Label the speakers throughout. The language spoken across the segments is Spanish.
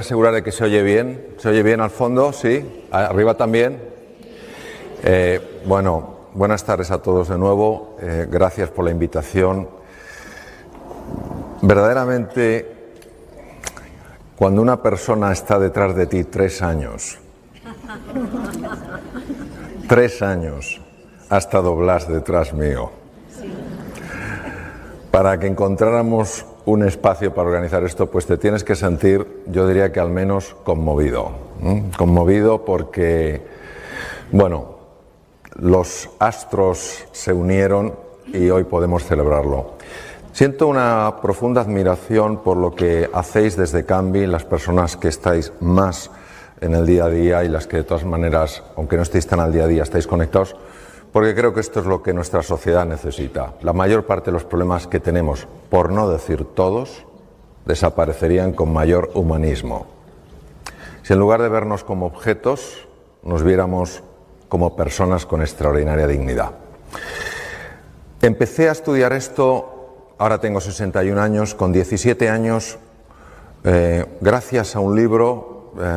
Speaker 1: asegurar de que se oye bien. ¿Se oye bien al fondo? ¿Sí? ¿Arriba también? Bueno, buenas tardes a todos de nuevo. Gracias por la invitación. Verdaderamente, cuando una persona está detrás de ti 3 años, 3 años, ha estado Blas detrás mío, para que encontráramos un espacio para organizar esto, pues te tienes que sentir, yo diría que al menos conmovido. Conmovido porque, bueno, los astros se unieron y hoy podemos celebrarlo. Siento una profunda admiración por lo que hacéis desde Cambi, las personas que estáis más en el día a día y las que de todas maneras, aunque no estéis tan al día a día, estáis conectados, porque creo que esto es lo que nuestra sociedad necesita. La mayor parte de los problemas que tenemos, por no decir todos, desaparecerían con mayor humanismo. Si en lugar de vernos como objetos, nos viéramos como personas con extraordinaria dignidad. Empecé a estudiar esto, ahora tengo 61 años, con 17 años, gracias a un libro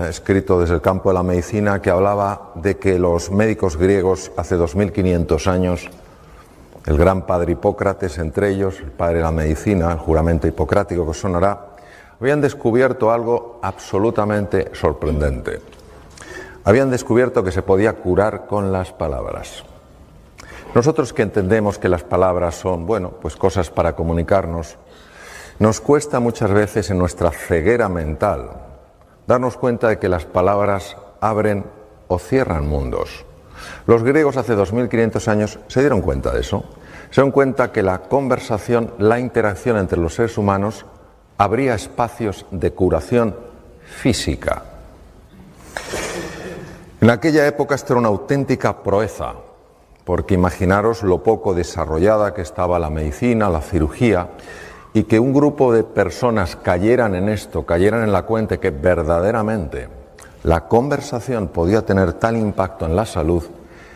Speaker 1: escrito desde el campo de la medicina que hablaba de que los médicos griegos hace 2500 años, el gran padre Hipócrates entre ellos, el padre de la medicina, el juramento hipocrático que os sonará, habían descubierto algo absolutamente sorprendente. Habían descubierto que se podía curar con las palabras. Nosotros que entendemos que las palabras son, bueno, pues cosas para comunicarnos, nos cuesta muchas veces en nuestra ceguera mental darnos cuenta de que las palabras abren o cierran mundos. Los griegos hace 2500 años se dieron cuenta de eso. Se dieron cuenta que la conversación, la interacción entre los seres humanos abría espacios de curación física. En aquella época esto era una auténtica proeza, porque imaginaros lo poco desarrollada que estaba la medicina, la cirugía, y que un grupo de personas cayeran en esto, cayeran en la cuenta que verdaderamente la conversación podía tener tal impacto en la salud,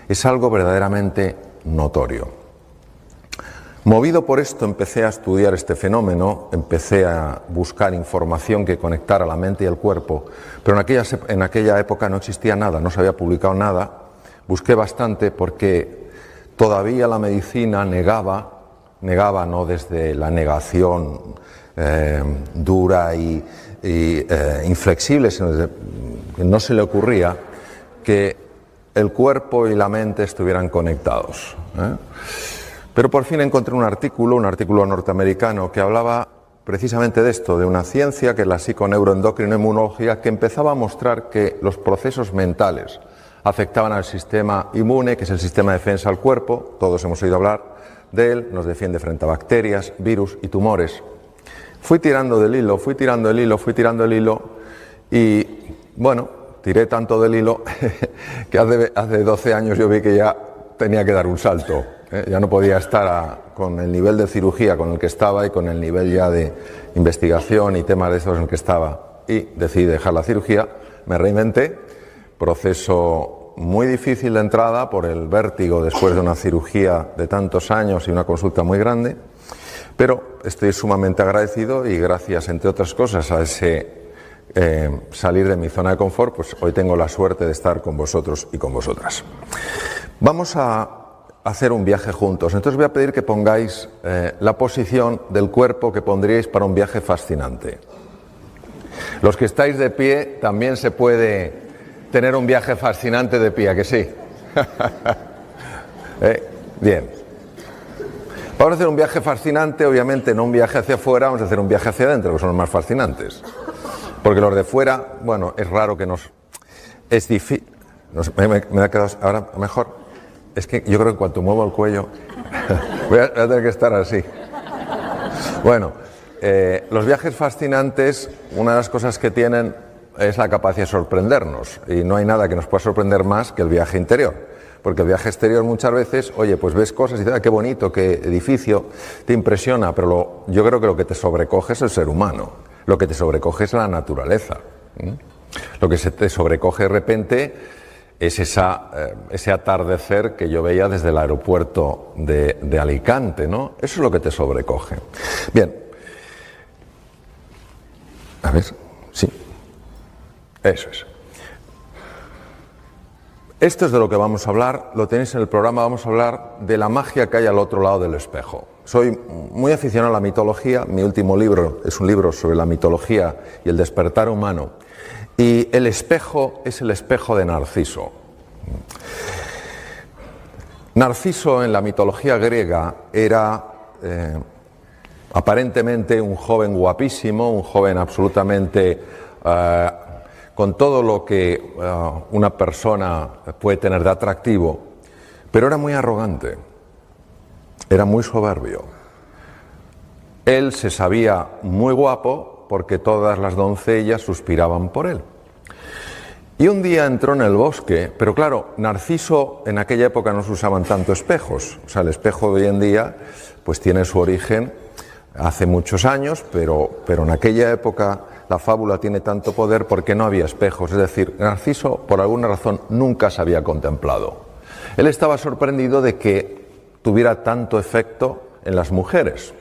Speaker 1: es algo verdaderamente notorio. Movido por esto empecé a estudiar este fenómeno, empecé a buscar información que conectara la mente y el cuerpo, pero en aquella época no existía nada, no se había publicado nada. Busqué bastante porque todavía la medicina negaba no desde la negación dura y inflexible, sino desde que no se le ocurría que el cuerpo y la mente estuvieran conectados. Pero por fin encontré un artículo norteamericano que hablaba precisamente de esto, de una ciencia que es la psiconeuroendocrinoinmunología, que empezaba a mostrar que los procesos mentales afectaban al sistema inmune, que es el sistema de defensa del cuerpo, todos hemos oído hablar de él, nos defiende frente a bacterias, virus y tumores. Fui tirando del hilo y, bueno, tiré tanto del hilo que hace 12 años yo vi que ya tenía que dar un salto. Ya no podía estar con el nivel de cirugía con el que estaba y con el nivel ya de investigación y temas de esos en el que estaba. Y decidí dejar la cirugía, me reinventé, proceso muy difícil de entrada por el vértigo después de una cirugía de tantos años y una consulta muy grande, pero estoy sumamente agradecido y gracias, entre otras cosas, a ese salir de mi zona de confort, pues hoy tengo la suerte de estar con vosotros y con vosotras. Vamos a hacer un viaje juntos, entonces voy a pedir que pongáis la posición del cuerpo que pondríais para un viaje fascinante. Los que estáis de pie también se puede tener un viaje fascinante de pie, ¿a que sí? Bien. Vamos a hacer un viaje fascinante, obviamente no un viaje hacia afuera, vamos a hacer un viaje hacia adentro, que son los más fascinantes. Porque los de fuera, bueno, es raro que nos... Es difícil... Me ha quedado ahora mejor. Es que yo creo que cuando muevo el cuello voy a tener que estar así. Bueno, los viajes fascinantes, una de las cosas que tienen es la capacidad de sorprendernos, y no hay nada que nos pueda sorprender más que el viaje interior, porque el viaje exterior muchas veces, oye, pues ves cosas y dices, qué bonito, qué edificio, te impresiona, pero yo creo que lo que te sobrecoge es el ser humano, lo que te sobrecoge es la naturaleza, lo que se te sobrecoge de repente es ese atardecer que yo veía desde el aeropuerto de Alicante, ¿no? Eso es lo que te sobrecoge. Bien, a ver, sí. Eso es. Esto es de lo que vamos a hablar, lo tenéis en el programa, vamos a hablar de la magia que hay al otro lado del espejo. Soy muy aficionado a la mitología, mi último libro es un libro sobre la mitología y el despertar humano, y el espejo es el espejo de Narciso. Narciso en la mitología griega era aparentemente un joven guapísimo, un joven absolutamente con todo lo que una persona puede tener de atractivo, pero era muy arrogante, era muy soberbio. Él se sabía muy guapo porque todas las doncellas suspiraban por él. Y un día entró en el bosque, pero claro, Narciso en aquella época no se usaban tanto espejos, o sea, el espejo de hoy en día pues tiene su origen hace muchos años, pero en aquella época la fábula tiene tanto poder porque no había espejos, es decir, Narciso por alguna razón nunca se había contemplado. Él estaba sorprendido de que tuviera tanto efecto en las mujeres.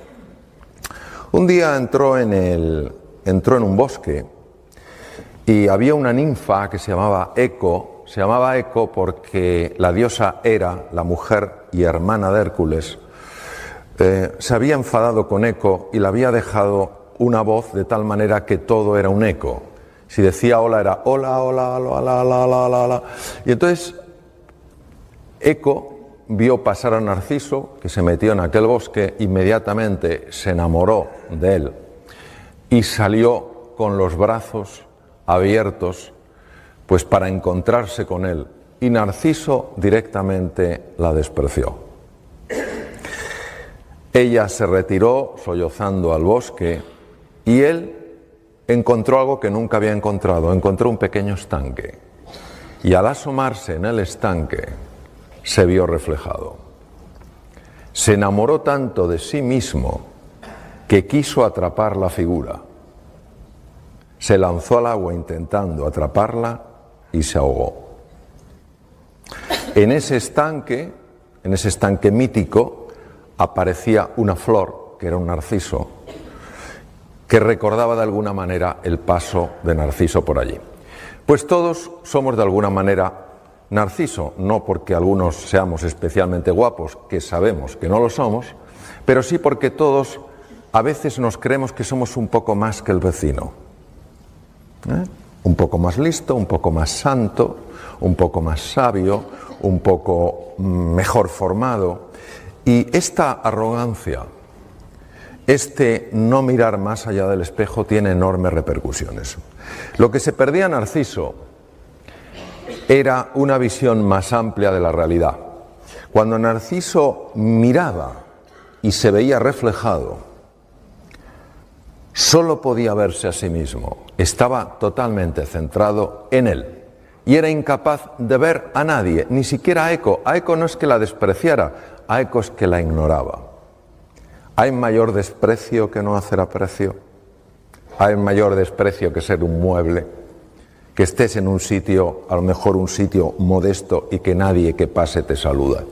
Speaker 1: Un día entró en un bosque y había una ninfa que se llamaba Eco porque la diosa Hera, la mujer y hermana de Hércules, se había enfadado con Eco y le había dejado una voz de tal manera que todo era un eco. Si decía hola era hola, hola, hola, hola, hola, hola, hola. Y entonces Eco vio pasar a Narciso, que se metió en aquel bosque, inmediatamente se enamoró de él y salió con los brazos abiertos pues para encontrarse con él. Y Narciso directamente la despreció. Ella se retiró sollozando al bosque y él encontró algo que nunca había encontrado, encontró un pequeño estanque. Y al asomarse en el estanque se vio reflejado. Se enamoró tanto de sí mismo que quiso atrapar la figura. Se lanzó al agua intentando atraparla y se ahogó. En ese estanque mítico, aparecía una flor, que era un narciso, que recordaba de alguna manera el paso de Narciso por allí. Pues todos somos de alguna manera Narciso, no porque algunos seamos especialmente guapos, que sabemos que no lo somos, pero sí porque todos a veces nos creemos que somos un poco más que el vecino. Un poco más listo, un poco más santo, un poco más sabio, un poco mejor formado. Y esta arrogancia, este no mirar más allá del espejo tiene enormes repercusiones. Lo que se perdía Narciso era una visión más amplia de la realidad. Cuando Narciso miraba y se veía reflejado, solo podía verse a sí mismo, estaba totalmente centrado en él y era incapaz de ver a nadie, ni siquiera a Eco. A Eco no es que la despreciara, a Eco es que la ignoraba. ¿Hay mayor desprecio que no hacer aprecio? ¿Hay mayor desprecio que ser un mueble? Que estés en un sitio, a lo mejor un sitio modesto y que nadie que pase te saluda.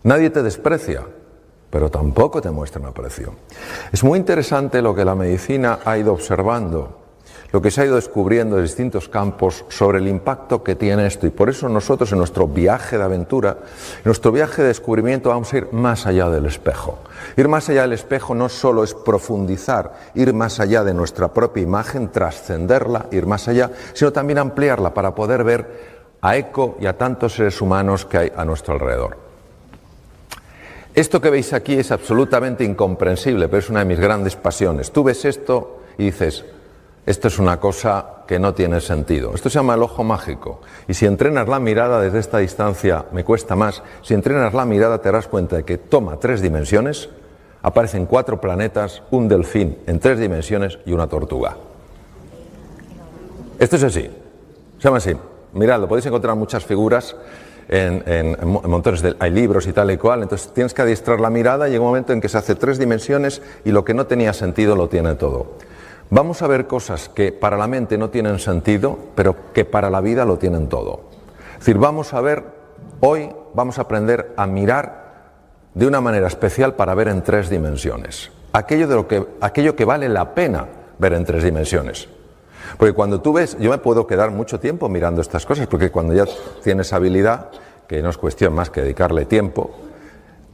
Speaker 1: Nadie te desprecia, pero tampoco te muestran aprecio. Es muy interesante lo que la medicina ha ido observando, lo que se ha ido descubriendo en distintos campos sobre el impacto que tiene esto. Y por eso nosotros en nuestro viaje de aventura, en nuestro viaje de descubrimiento, vamos a ir más allá del espejo. Ir más allá del espejo no solo es profundizar, ir más allá de nuestra propia imagen, trascenderla, ir más allá, sino también ampliarla para poder ver a Eco y a tantos seres humanos que hay a nuestro alrededor. Esto que veis aquí es absolutamente incomprensible, pero es una de mis grandes pasiones. Tú ves esto y dices, esto es una cosa que no tiene sentido. Esto se llama el ojo mágico. Y si entrenas la mirada desde esta distancia, me cuesta más, si entrenas la mirada te darás cuenta de que toma 3 dimensiones, aparecen 4 planetas, un delfín en 3 dimensiones y una tortuga. Esto es así, se llama así. Miradlo, podéis encontrar muchas figuras en montones hay libros y tal y cual, entonces tienes que adiestrar la mirada y llega un momento en que se hace 3 dimensiones y lo que no tenía sentido lo tiene todo. Vamos a ver cosas que para la mente no tienen sentido, pero que para la vida lo tienen todo. Es decir, vamos a ver, hoy vamos a aprender a mirar de una manera especial para ver en 3 dimensiones. Aquello que vale la pena ver en 3 dimensiones. Porque cuando tú ves, yo me puedo quedar mucho tiempo mirando estas cosas, porque cuando ya tienes habilidad, que no es cuestión más que dedicarle tiempo,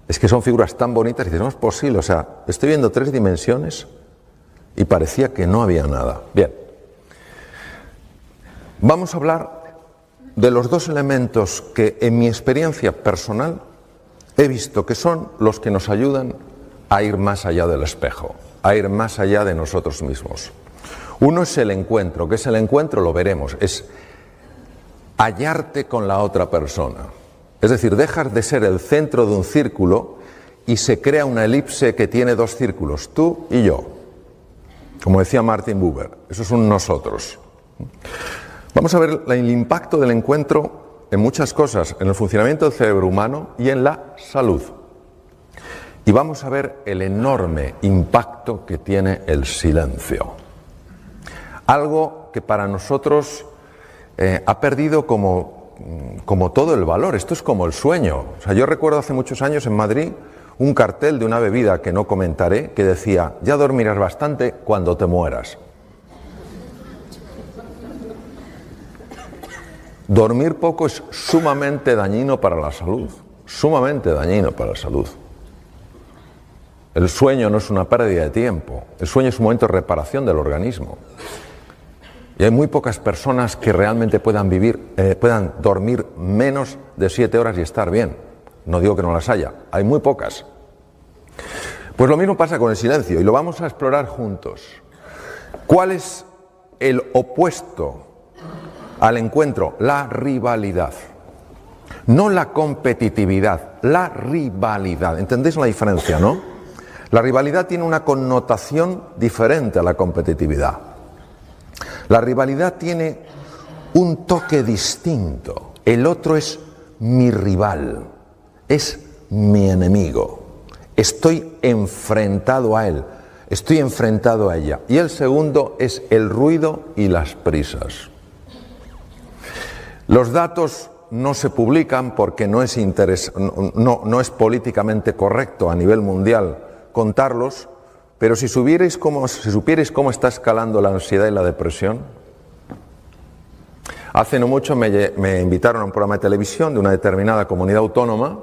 Speaker 1: es que son figuras tan bonitas y dices, no es posible, o sea, estoy viendo 3 dimensiones y parecía que no había nada. Bien, vamos a hablar de los 2 elementos que en mi experiencia personal he visto que son los que nos ayudan a ir más allá del espejo, a ir más allá de nosotros mismos. Uno es el encuentro. ¿Qué es el encuentro? Lo veremos. Es hallarte con la otra persona. Es decir, dejas de ser el centro de un círculo y se crea una elipse que tiene 2 círculos, tú y yo. Como decía Martin Buber, eso es un nosotros. Vamos a ver el impacto del encuentro en muchas cosas, en el funcionamiento del cerebro humano y en la salud. Y vamos a ver el enorme impacto que tiene el silencio. Algo que para nosotros ha perdido como todo el valor. Esto es como el sueño. O sea, yo recuerdo hace muchos años en Madrid un cartel de una bebida que no comentaré que decía, ya dormirás bastante cuando te mueras. Dormir poco es sumamente dañino para la salud, sumamente dañino para la salud. El sueño no es una pérdida de tiempo, el sueño es un momento de reparación del organismo. Y hay muy pocas personas que realmente puedan dormir menos de 7 horas y estar bien. No digo que no las haya, hay muy pocas. Pues lo mismo pasa con el silencio y lo vamos a explorar juntos. ¿Cuál es el opuesto al encuentro? La rivalidad. No la competitividad, la rivalidad. ¿Entendéis la diferencia, no? La rivalidad tiene una connotación diferente a la competitividad. La rivalidad tiene un toque distinto. El otro es mi rival, es mi enemigo. Estoy enfrentado a él, estoy enfrentado a ella. Y el segundo es el ruido y las prisas. Los datos no se publican porque no es políticamente correcto a nivel mundial contarlos, pero si supierais cómo está escalando la ansiedad y la depresión. Hace no mucho me invitaron a un programa de televisión de una determinada comunidad autónoma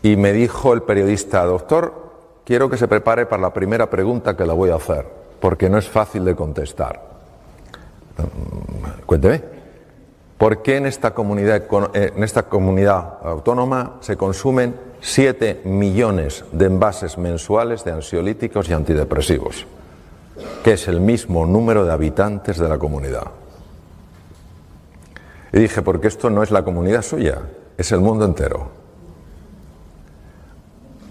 Speaker 1: y me dijo el periodista, doctor, quiero que se prepare para la primera pregunta que le voy a hacer, porque no es fácil de contestar. Cuénteme, ¿por qué en esta comunidad autónoma se consumen 7 millones de envases mensuales de ansiolíticos y antidepresivos, que es el mismo número de habitantes de la comunidad? Y dije, porque esto no es la comunidad suya, es el mundo entero.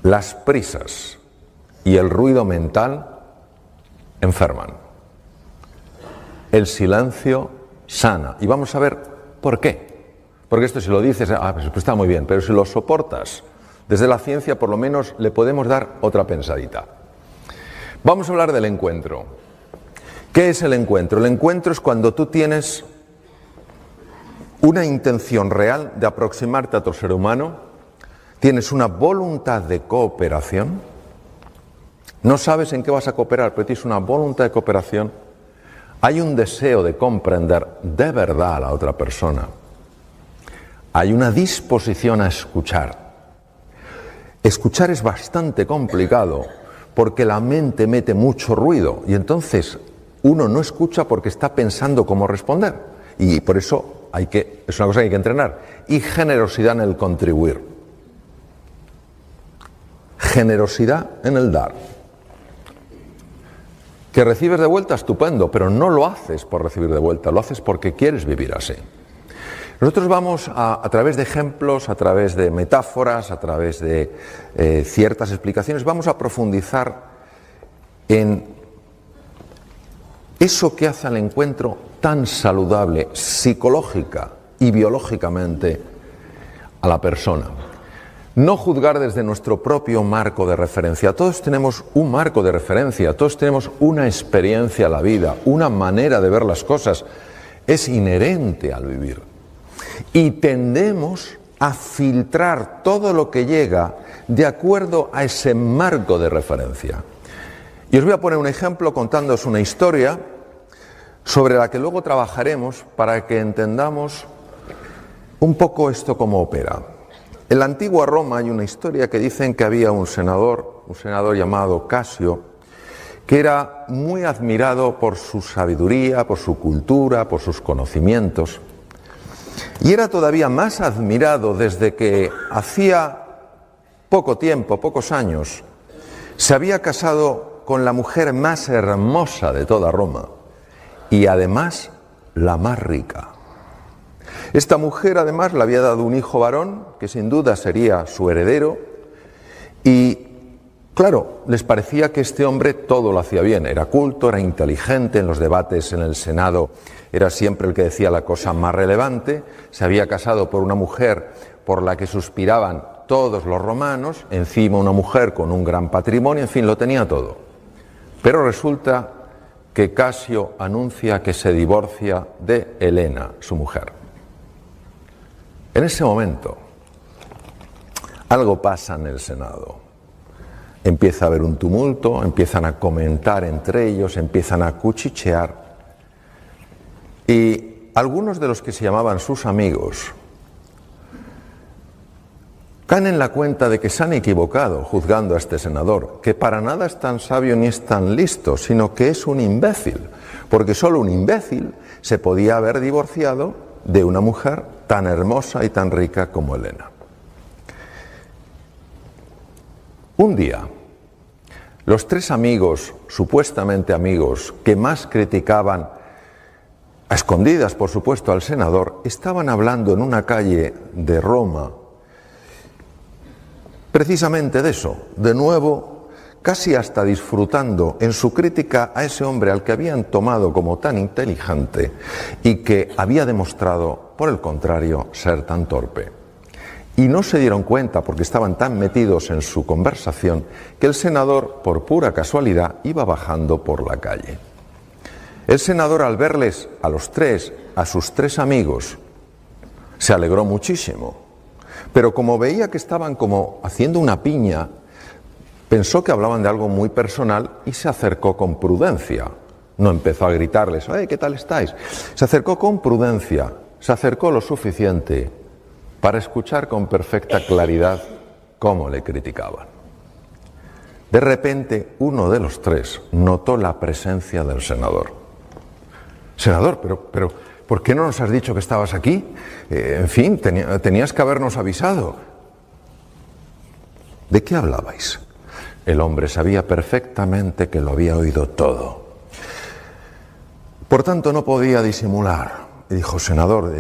Speaker 1: Las prisas y el ruido mental enferman. El silencio sana. Y vamos a ver por qué. Porque esto si lo dices, pues está muy bien, pero si lo soportas, desde la ciencia por lo menos le podemos dar otra pensadita. Vamos a hablar del encuentro. ¿Qué es el encuentro? El encuentro es cuando tú tienes una intención real de aproximarte a otro ser humano, tienes una voluntad de cooperación, no sabes en qué vas a cooperar, pero tienes una voluntad de cooperación, hay un deseo de comprender de verdad a la otra persona, hay una disposición a escuchar. Escuchar es bastante complicado porque la mente mete mucho ruido y entonces uno no escucha porque está pensando cómo responder y por eso es una cosa que hay que entrenar. Y generosidad en el contribuir. Generosidad en el dar. Que recibes de vuelta, estupendo, pero no lo haces por recibir de vuelta, lo haces porque quieres vivir así. Nosotros vamos a través de ejemplos, a través de metáforas, a través de ciertas explicaciones, vamos a profundizar en eso que hace al encuentro tan saludable psicológica y biológicamente a la persona. No juzgar desde nuestro propio marco de referencia. Todos tenemos un marco de referencia, todos tenemos una experiencia a la vida, una manera de ver las cosas. Es inherente al vivir. Y tendemos a filtrar todo lo que llega de acuerdo a ese marco de referencia. Y os voy a poner un ejemplo contándoos una historia sobre la que luego trabajaremos para que entendamos un poco esto cómo opera. En la antigua Roma hay una historia que dicen que había un senador llamado Casio, que era muy admirado por su sabiduría, por su cultura, por sus conocimientos, y era todavía más admirado desde que hacía poco tiempo, pocos años, se había casado con la mujer más hermosa de toda Roma y además la más rica. Esta mujer además le había dado un hijo varón que sin duda sería su heredero y claro, les parecía que este hombre todo lo hacía bien, era culto, era inteligente, en los debates en el Senado era siempre el que decía la cosa más relevante, se había casado por una mujer por la que suspiraban todos los romanos, encima una mujer con un gran patrimonio, en fin, lo tenía todo. Pero resulta que Casio anuncia que se divorcia de Helena, su mujer. En ese momento, algo pasa en el Senado. Empieza a haber un tumulto, empiezan a comentar entre ellos, empiezan a cuchichear. Y algunos de los que se llamaban sus amigos caen en la cuenta de que se han equivocado juzgando a este senador, que para nada es tan sabio ni es tan listo, sino que es un imbécil, porque solo un imbécil se podía haber divorciado de una mujer tan hermosa y tan rica como Helena. Un día, los tres amigos, supuestamente amigos, que más criticaban, a escondidas por supuesto al senador, estaban hablando en una calle de Roma, precisamente de eso, de nuevo, casi hasta disfrutando en su crítica a ese hombre al que habían tomado como tan inteligente y que había demostrado, por el contrario, ser tan torpe. Y no se dieron cuenta, porque estaban tan metidos en su conversación, que el senador, por pura casualidad, iba bajando por la calle. El senador, al verles a los tres, a sus tres amigos, se alegró muchísimo. Pero como veía que estaban como haciendo una piña, pensó que hablaban de algo muy personal y se acercó con prudencia. No empezó a gritarles, ¿qué tal estáis? Se acercó con prudencia, se acercó lo suficiente para escuchar con perfecta claridad cómo le criticaban. De repente, uno de los tres notó la presencia del senador. Senador, pero ¿por qué no nos has dicho que estabas aquí? En fin, tenías que habernos avisado. ¿De qué hablabais? El hombre sabía perfectamente que lo había oído todo. Por tanto, no podía disimular. Y dijo, senador,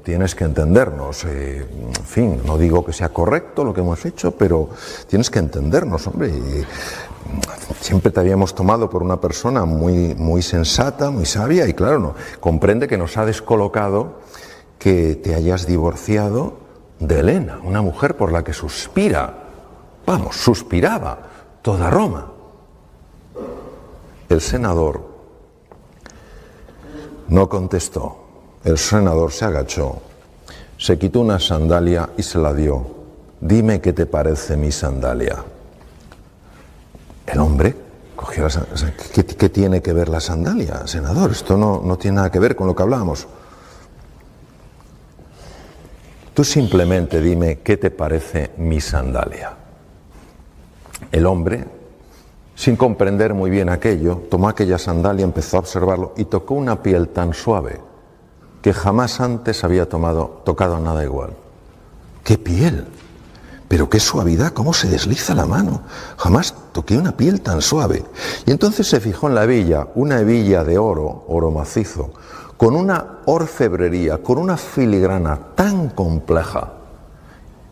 Speaker 1: tienes que entendernos. En fin, no digo que sea correcto lo que hemos hecho, pero tienes que entendernos, hombre. Siempre te habíamos tomado por una persona muy sensata, muy sabia, y claro, no, comprende que nos ha descolocado que te hayas divorciado de Helena, una mujer por la que suspiraba toda Roma. El senador no contestó. El senador se agachó, se quitó una sandalia y se la dio. Dime qué te parece mi sandalia. El hombre cogió la sandalia. ¿Qué tiene que ver la sandalia, senador? Esto no tiene nada que ver con lo que hablamos. Tú simplemente dime qué te parece mi sandalia. El hombre, sin comprender muy bien aquello, tomó aquella sandalia, empezó a observarlo y tocó una piel tan suave que jamás antes había tocado nada igual. ¡Qué piel! Pero qué suavidad, cómo se desliza la mano. Jamás toqué una piel tan suave. Y entonces se fijó en la hebilla, una hebilla de oro macizo, con una orfebrería, con una filigrana tan compleja,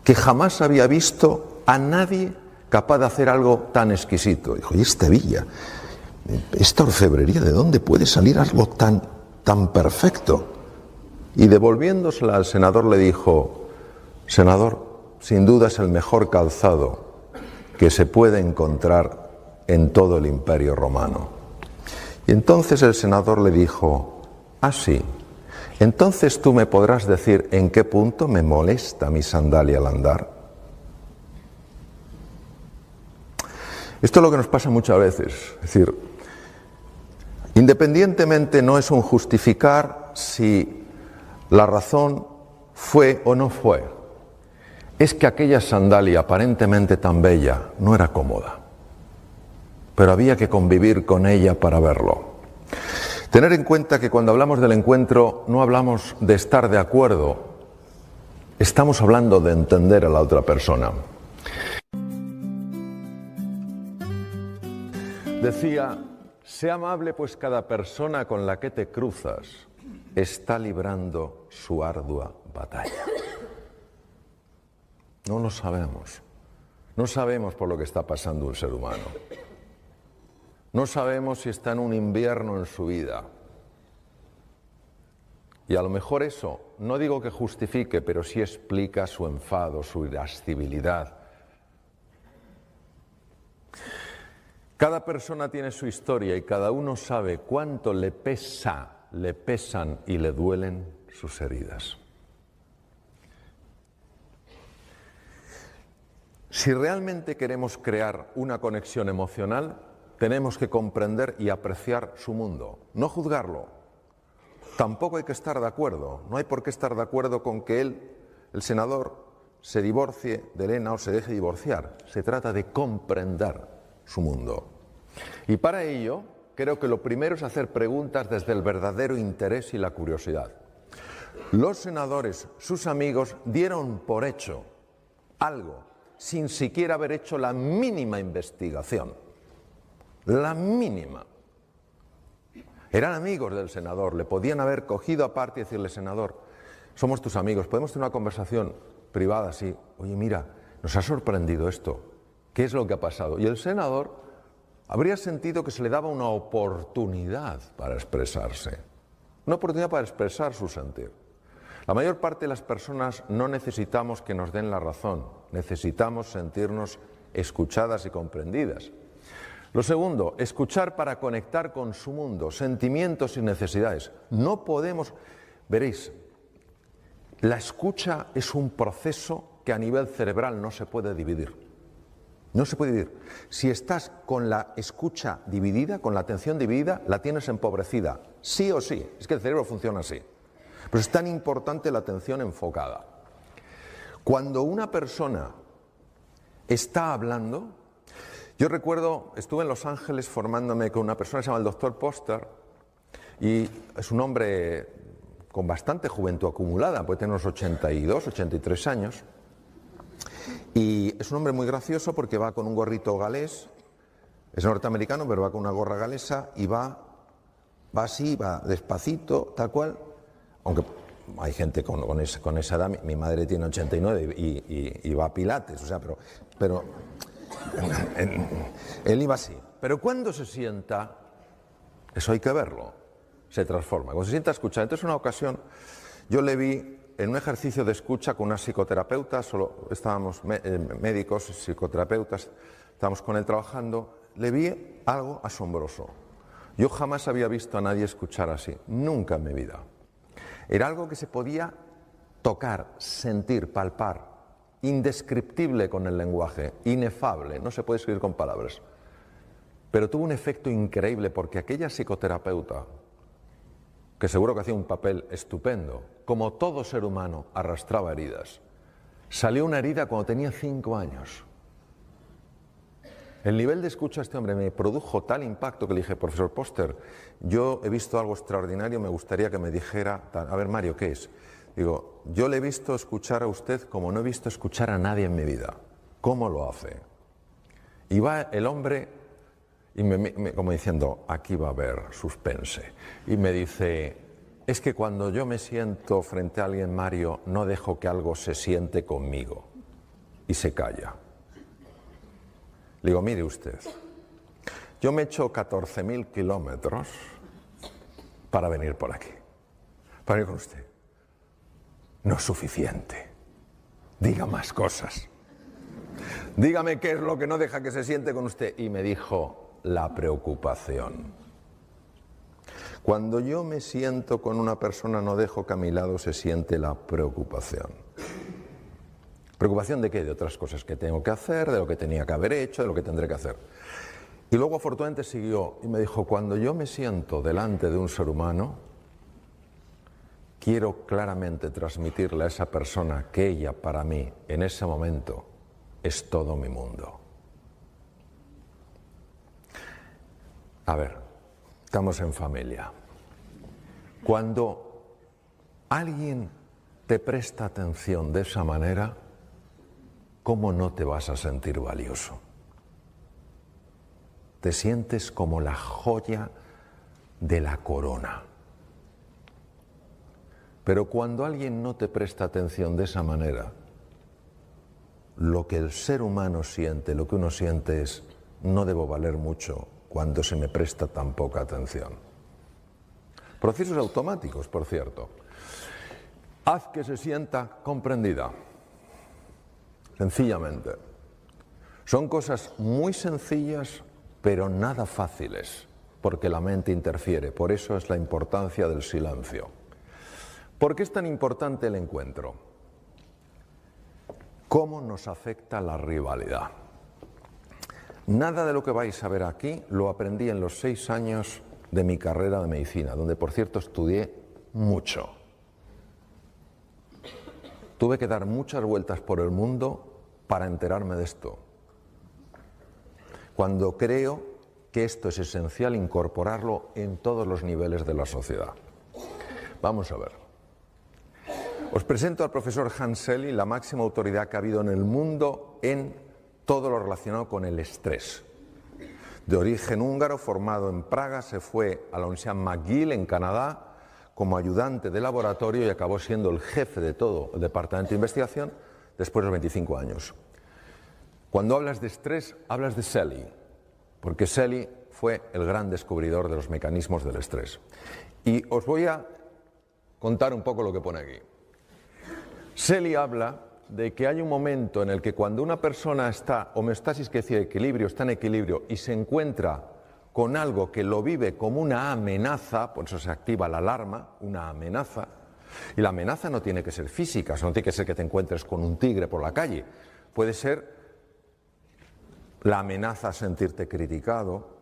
Speaker 1: que jamás había visto a nadie capaz de hacer algo tan exquisito. Dijo, ¿y esta hebilla? ¿Esta orfebrería? ¿De dónde puede salir algo tan perfecto? Y devolviéndosela al senador le dijo, senador, sin duda es el mejor calzado que se puede encontrar en todo el Imperio Romano. Y entonces el senador le dijo, sí, entonces tú me podrás decir en qué punto me molesta mi sandalia al andar. Esto es lo que nos pasa muchas veces, es decir, Independientemente no es un justificar si la razón fue o no fue. Es que aquella sandalia aparentemente tan bella no era cómoda, pero había que convivir con ella para verlo. Tener en cuenta que cuando hablamos del encuentro no hablamos de estar de acuerdo, estamos hablando de entender a la otra persona. Decía, sé amable pues cada persona con la que te cruzas está librando su ardua batalla. No lo sabemos. No sabemos por lo que está pasando un ser humano. No sabemos si está en un invierno en su vida. Y a lo mejor eso, no digo que justifique, pero sí explica su enfado, su irascibilidad. Cada persona tiene su historia y cada uno sabe cuánto le pesan y le duelen sus heridas. Si realmente queremos crear una conexión emocional, tenemos que comprender y apreciar su mundo, no juzgarlo. Tampoco hay que estar de acuerdo, no hay por qué estar de acuerdo con que él, el senador, se divorcie de Elena o se deje divorciar. Se trata de comprender su mundo. Y para ello, creo que lo primero es hacer preguntas desde el verdadero interés y la curiosidad. Los senadores, sus amigos, dieron por hecho algo, sin siquiera haber hecho la mínima investigación. La mínima. Eran amigos del senador, le podían haber cogido aparte y decirle, senador, somos tus amigos, podemos tener una conversación privada así. Oye, mira, nos ha sorprendido esto. ¿Qué es lo que ha pasado? Y el senador habría sentido que se le daba una oportunidad para expresarse. Una oportunidad para expresar su sentir. La mayor parte de las personas no necesitamos que nos den la razón, necesitamos sentirnos escuchadas y comprendidas. Lo segundo, escuchar para conectar con su mundo, sentimientos y necesidades. No podemos, veréis, la escucha es un proceso que a nivel cerebral no se puede dividir. No se puede dividir. Si estás con la escucha dividida, con la atención dividida, la tienes empobrecida, sí o sí. Es que el cerebro funciona así. Pero es tan importante la atención enfocada. Cuando una persona está hablando, yo recuerdo, estuve en Los Ángeles formándome con una persona que se llama el Dr. Poster, y es un hombre con bastante juventud acumulada, puede tener unos 82, 83 años, y es un hombre muy gracioso porque va con un gorrito galés, es norteamericano, pero va con una gorra galesa y va así, va despacito, tal cual, aunque hay gente con esa edad, mi madre tiene 89 y va a pilates, o sea, pero él iba así. Pero cuando se sienta, eso hay que verlo, se transforma. Cuando se sienta a escuchar, entonces una ocasión yo le vi en un ejercicio de escucha con una psicoterapeuta, solo estábamos médicos, psicoterapeutas, estábamos con él trabajando, le vi algo asombroso. Yo jamás había visto a nadie escuchar así, nunca en mi vida. Era algo que se podía tocar, sentir, palpar, indescriptible con el lenguaje, inefable, no se puede escribir con palabras. Pero tuvo un efecto increíble porque aquella psicoterapeuta, que seguro que hacía un papel estupendo, como todo ser humano arrastraba heridas, salió una herida cuando tenía 5 años. El nivel de escucha de este hombre me produjo tal impacto que le dije, profesor Poster, yo he visto algo extraordinario, me gustaría que me dijera, a ver Mario, ¿qué es? Digo, yo le he visto escuchar a usted como no he visto escuchar a nadie en mi vida. ¿Cómo lo hace? Y va el hombre, y como diciendo, aquí va a haber suspense. Y me dice, es que cuando yo me siento frente a alguien, Mario, no dejo que algo se siente conmigo. Y se calla. Le digo, mire usted, yo me he hecho 14.000 kilómetros para venir por aquí, para venir con usted. No es suficiente. Diga más cosas. Dígame qué es lo que no deja que se siente con usted. Y me dijo, la preocupación. Cuando yo me siento con una persona, no dejo que a mi lado se siente la preocupación. ¿Preocupación de qué? De otras cosas que tengo que hacer, de lo que tenía que haber hecho, de lo que tendré que hacer. Y luego afortunadamente siguió y me dijo, cuando yo me siento delante de un ser humano, quiero claramente transmitirle a esa persona que ella para mí en ese momento es todo mi mundo. A ver, estamos en familia. Cuando alguien te presta atención de esa manera, ¿cómo no te vas a sentir valioso? Te sientes como la joya de la corona. Pero cuando alguien no te presta atención de esa manera, lo que el ser humano siente, lo que uno siente es, no debo valer mucho cuando se me presta tan poca atención. Procesos automáticos, por cierto. Haz que se sienta comprendida. Sencillamente. Son cosas muy sencillas, pero nada fáciles, porque la mente interfiere. Por eso es la importancia del silencio. ¿Por qué es tan importante el encuentro? ¿Cómo nos afecta la rivalidad? Nada de lo que vais a ver aquí lo aprendí en los 6 años de mi carrera de medicina, donde por cierto estudié mucho. Tuve que dar muchas vueltas por el mundo para enterarme de esto. Cuando creo que esto es esencial incorporarlo en todos los niveles de la sociedad. Vamos a ver. Os presento al profesor Hans Selye, la máxima autoridad que ha habido en el mundo en todo lo relacionado con el estrés. De origen húngaro, formado en Praga, se fue a la Universidad McGill en Canadá como ayudante de laboratorio y acabó siendo el jefe de todo el departamento de investigación después de los 25 años. Cuando hablas de estrés, hablas de Selye, porque Selye fue el gran descubridor de los mecanismos del estrés. Y os voy a contar un poco lo que pone aquí. Selye habla de que hay un momento en el que cuando una persona está, homeostasis quiere decir equilibrio, está en equilibrio y se encuentra con algo que lo vive como una amenaza, por eso se activa la alarma, una amenaza, y la amenaza no tiene que ser física, no tiene que ser que te encuentres con un tigre por la calle, puede ser la amenaza a sentirte criticado,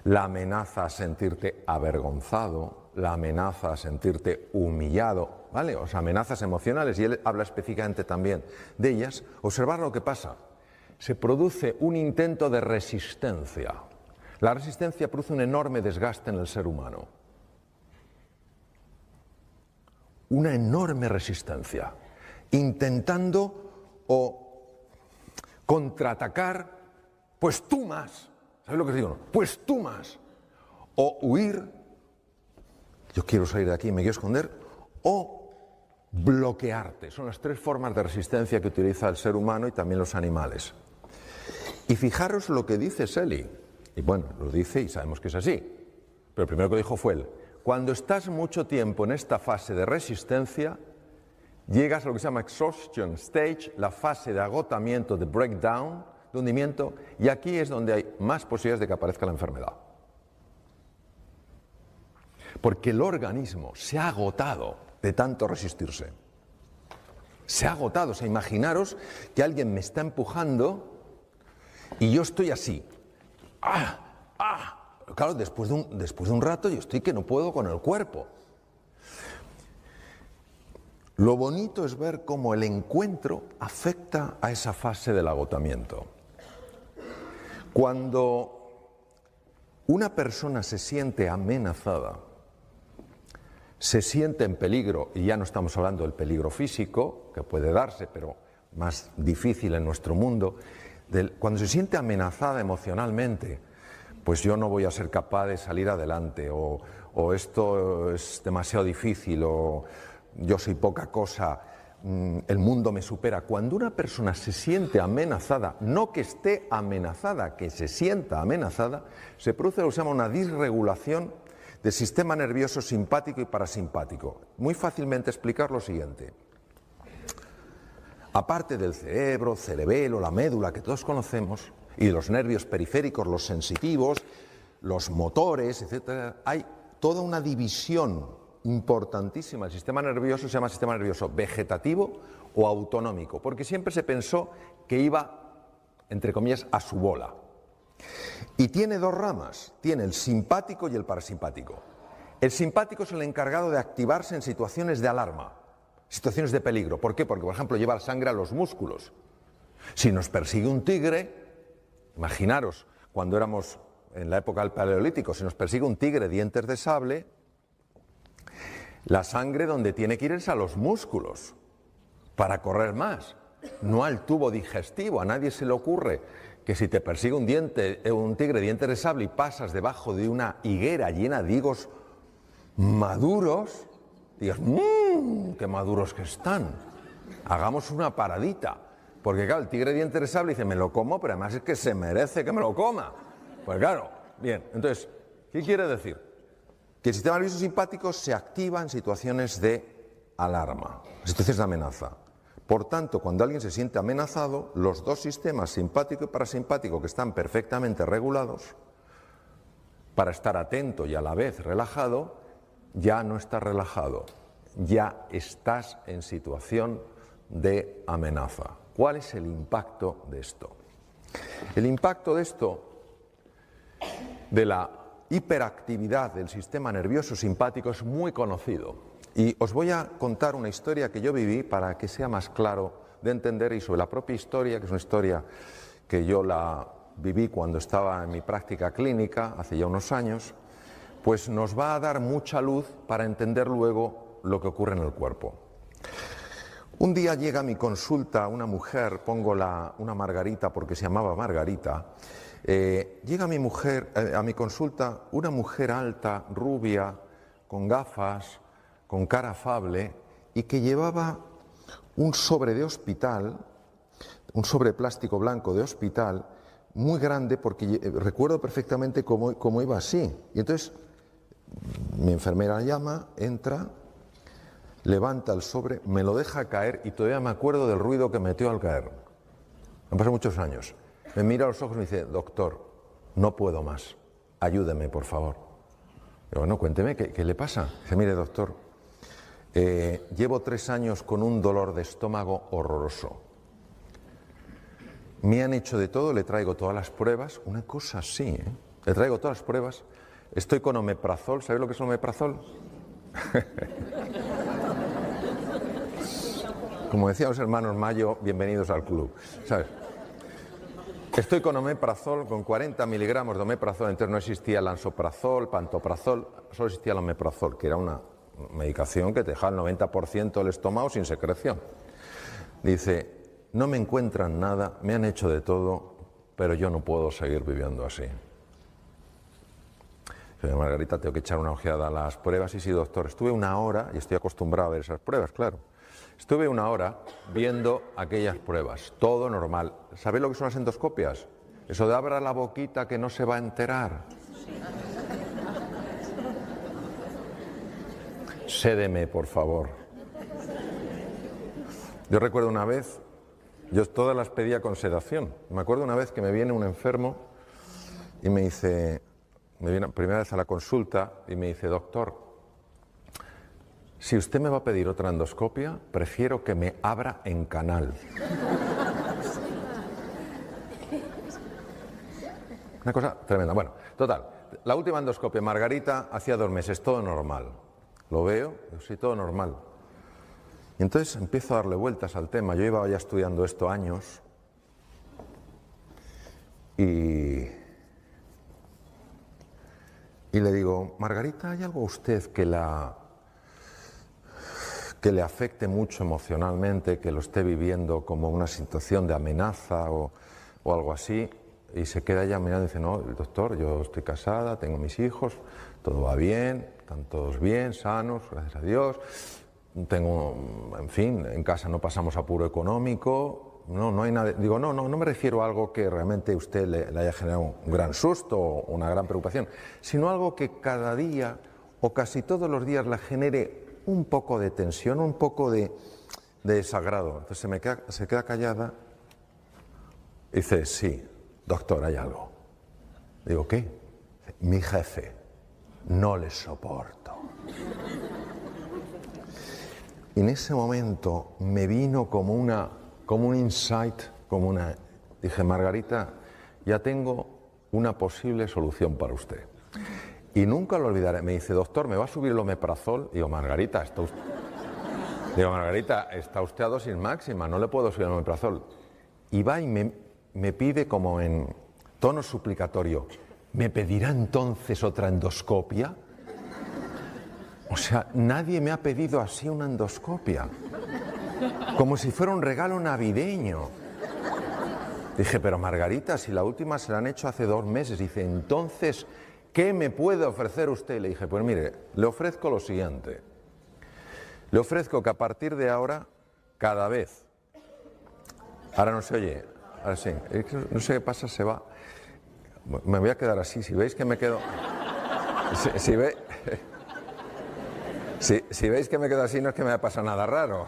Speaker 1: la amenaza a sentirte avergonzado, la amenaza a sentirte humillado, ¿vale? O sea, amenazas emocionales, y él habla específicamente también de ellas. Observar lo que pasa. Se produce un intento de resistencia. La resistencia produce un enorme desgaste en el ser humano. Una enorme resistencia. Intentando contraatacar, pues tú más. ¿Sabes lo que digo? Pues tú más. O huir, yo quiero salir de aquí y me quiero esconder, o bloquearte. Son las 3 formas de resistencia que utiliza el ser humano y también los animales. Y fijaros lo que dice Selye. Y bueno, lo dice y sabemos que es así. Pero el primero que dijo fue él. Cuando estás mucho tiempo en esta fase de resistencia, llegas a lo que se llama exhaustion stage, la fase de agotamiento, de breakdown, de hundimiento, y aquí es donde hay más posibilidades de que aparezca la enfermedad. Porque el organismo se ha agotado de tanto resistirse. Se ha agotado. O sea, imaginaros que alguien me está empujando y yo estoy así. Claro, después de un rato yo estoy que no puedo con el cuerpo. Lo bonito es ver cómo el encuentro afecta a esa fase del agotamiento. Cuando una persona se siente amenazada, se siente en peligro, y ya no estamos hablando del peligro físico, que puede darse, pero más difícil en nuestro mundo, cuando se siente amenazada emocionalmente, pues yo no voy a ser capaz de salir adelante, o esto es demasiado difícil, o yo soy poca cosa, el mundo me supera. Cuando una persona se siente amenazada, no que esté amenazada, que se sienta amenazada, se produce lo que se llama una disregulación del sistema nervioso simpático y parasimpático. Muy fácilmente explicar lo siguiente. Aparte del cerebro, cerebelo, la médula que todos conocemos, y los nervios periféricos, los sensitivos, los motores, etc., hay toda una división importantísima. El sistema nervioso se llama sistema nervioso vegetativo o autonómico, porque siempre se pensó que iba, entre comillas, a su bola. Y tiene dos ramas, tiene el simpático y el parasimpático. El simpático es el encargado de activarse en situaciones de alarma, situaciones de peligro. ¿Por qué? Porque, por ejemplo, lleva sangre a los músculos. Si nos persigue un tigre, imaginaros, cuando éramos en la época del Paleolítico, si nos persigue un tigre dientes de sable, la sangre donde tiene que ir es a los músculos para correr más, no al tubo digestivo. A nadie se le ocurre que si te persigue un tigre dientes de sable y pasas debajo de una higuera llena de higos maduros, digas, qué maduros que están, hagamos una paradita, porque claro, el tigre dientes de sable dice, me lo como, pero además es que se merece que me lo coma. Pues claro, bien, entonces, ¿qué quiere decir? Que el sistema nervioso simpático se activa en situaciones de alarma, situaciones de amenaza. Por tanto, cuando alguien se siente amenazado, los dos sistemas, simpático y parasimpático, que están perfectamente regulados, para estar atento y a la vez relajado, ya no estás relajado, ya estás en situación de amenaza. ¿Cuál es el impacto de esto? El impacto de esto, de la hiperactividad del sistema nervioso simpático, es muy conocido. Y os voy a contar una historia que yo viví para que sea más claro de entender, y sobre la propia historia, que es una historia que yo la viví cuando estaba en mi práctica clínica, hace ya unos años, pues nos va a dar mucha luz para entender luego lo que ocurre en el cuerpo. Un día llega a mi consulta una mujer, pongo una Margarita porque se llamaba Margarita, llega a mi consulta una mujer alta, rubia, con gafas, con cara afable, y que llevaba un sobre de hospital, un sobre plástico blanco de hospital, muy grande, porque recuerdo perfectamente cómo iba así. Y entonces mi enfermera llama, entra, levanta el sobre, me lo deja caer y todavía me acuerdo del ruido que metió al caer. Han pasado muchos años. Me mira a los ojos y me dice, doctor, no puedo más, ayúdeme por favor. Digo, bueno, cuénteme, ¿qué le pasa? Dice, mire doctor, llevo 3 años con un dolor de estómago horroroso. Me han hecho de todo, le traigo todas las pruebas, una cosa así, le traigo todas las pruebas, estoy con omeprazol, ¿sabéis lo que es omeprazol? Como decían los hermanos Mayo, bienvenidos al club, ¿sabes? Estoy con omeprazol, con 40 miligramos de omeprazol, entonces no existía el lansoprazol, pantoprazol, solo existía el omeprazol, que era una medicación que te dejaba el 90% del estómago sin secreción. Dice, no me encuentran nada, me han hecho de todo, pero yo no puedo seguir viviendo así. Dice, Margarita, tengo que echar una ojeada a las pruebas. Y sí, doctor, estuve 1 hora, y estoy acostumbrado a ver esas pruebas, claro. Estuve 1 hora viendo aquellas pruebas, todo normal. ¿Sabéis lo que son las endoscopias? Eso de abra la boquita que no se va a enterar. Sédeme, por favor. Yo recuerdo una vez, yo todas las pedía con sedación. Me acuerdo una vez que me viene un enfermo y me dice, me viene primera vez a la consulta y me dice, doctor, si usted me va a pedir otra endoscopia, prefiero que me abra en canal. Una cosa tremenda. Bueno, total, la última endoscopia, Margarita, hacía 2 meses, todo normal. Lo veo, sí, todo normal. Y entonces empiezo a darle vueltas al tema. Yo iba ya estudiando esto años y le digo, Margarita, ¿hay algo a usted que le afecte mucho emocionalmente, que lo esté viviendo como una situación de amenaza o algo así? Y se queda ella mirando y dice, no, doctor, yo estoy casada, tengo mis hijos, todo va bien, están todos bien, sanos, gracias a Dios. Tengo, en fin, en casa no pasamos apuro económico, no hay nada. Digo, no me refiero a algo que realmente a usted le haya generado un gran susto o una gran preocupación, sino algo que cada día o casi todos los días le genere un poco de tensión, un poco de desagrado. Entonces se queda callada y dice, sí, doctor, hay algo. Digo, ¿qué? Mi jefe, no le soporto. Y en ese momento me vino como un insight, dije, Margarita, ya tengo una posible solución para usted. Y nunca lo olvidaré. Me dice, doctor, ¿me va a subir el omeprazol? Digo, Margarita, está usted a dosis máxima, no le puedo subir el omeprazol. Y va y me pide como en tono suplicatorio, ¿me pedirá entonces otra endoscopia? O sea, nadie me ha pedido así una endoscopia. Como si fuera un regalo navideño. Dije, pero Margarita, si la última se la han hecho hace 2 meses. Dice, entonces, ¿qué me puede ofrecer usted? Le dije, pues mire, le ofrezco lo siguiente. Le ofrezco que a partir de ahora, cada vez... Ahora no se oye, ahora sí. No sé qué pasa, se va. Me voy a quedar así, si veis que me quedo... Si veis que me quedo así, no es que me haya pasado nada raro.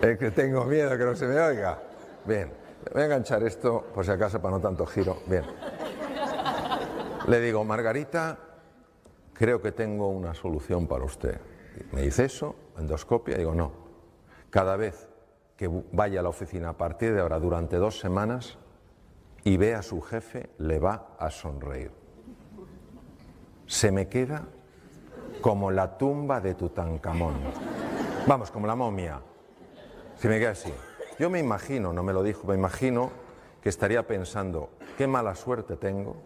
Speaker 1: Es que tengo miedo que no se me oiga. Bien, voy a enganchar esto, por si acaso, para no tanto giro. Bien. Le digo, Margarita, creo que tengo una solución para usted. Me dice eso, endoscopia, digo, no. Cada vez que vaya a la oficina a partir de ahora durante 2 semanas y vea a su jefe, le va a sonreír. Se me queda como la tumba de Tutankamón. Vamos, como la momia. Se me queda así. Yo me imagino, no me lo dijo, me imagino que estaría pensando, qué mala suerte tengo.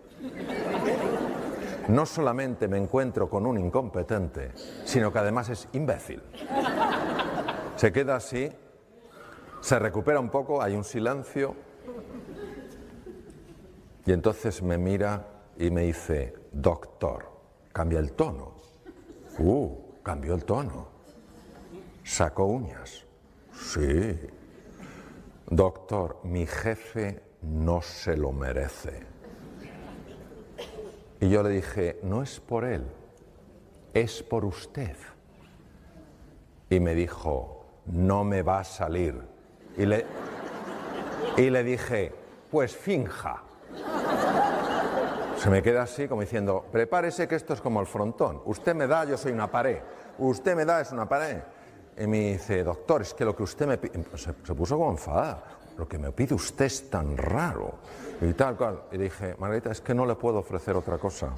Speaker 1: No solamente me encuentro con un incompetente, sino que además es imbécil. Se queda así, se recupera un poco, hay un silencio, y entonces me mira y me dice, doctor, cambia el tono. Cambió el tono. Sacó uñas. Sí. Doctor, mi jefe no se lo merece. Y yo le dije, no es por él, es por usted. Y me dijo, no me va a salir. Y le dije, pues finja. Se me queda así como diciendo, prepárese que esto es como el frontón. Usted me da, yo soy una pared. Usted me da, es una pared. Y me dice, doctor, es que lo que usted me pide... Se puso como enfadada. Lo que me pide usted es tan raro. Y tal cual. Y dije, Margarita, es que no le puedo ofrecer otra cosa.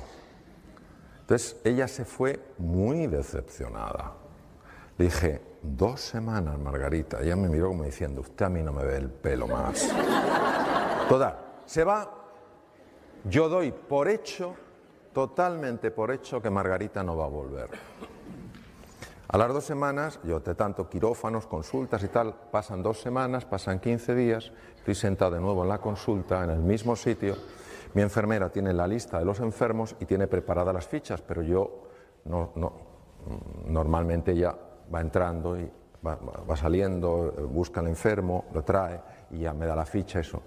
Speaker 1: Entonces ella se fue muy decepcionada. Le dije, 2 semanas, Margarita. Ella me miró como diciendo, usted a mí no me ve el pelo más. Total, se va. Yo doy por hecho, totalmente por hecho, que Margarita no va a volver. A las 2 semanas, yo de tanto quirófanos, consultas y tal, pasan 2 semanas, pasan 15 días, estoy sentado de nuevo en la consulta, en el mismo sitio, mi enfermera tiene la lista de los enfermos y tiene preparadas las fichas, pero yo normalmente ella va entrando y va saliendo, busca al enfermo, lo trae y ya me da la ficha, eso.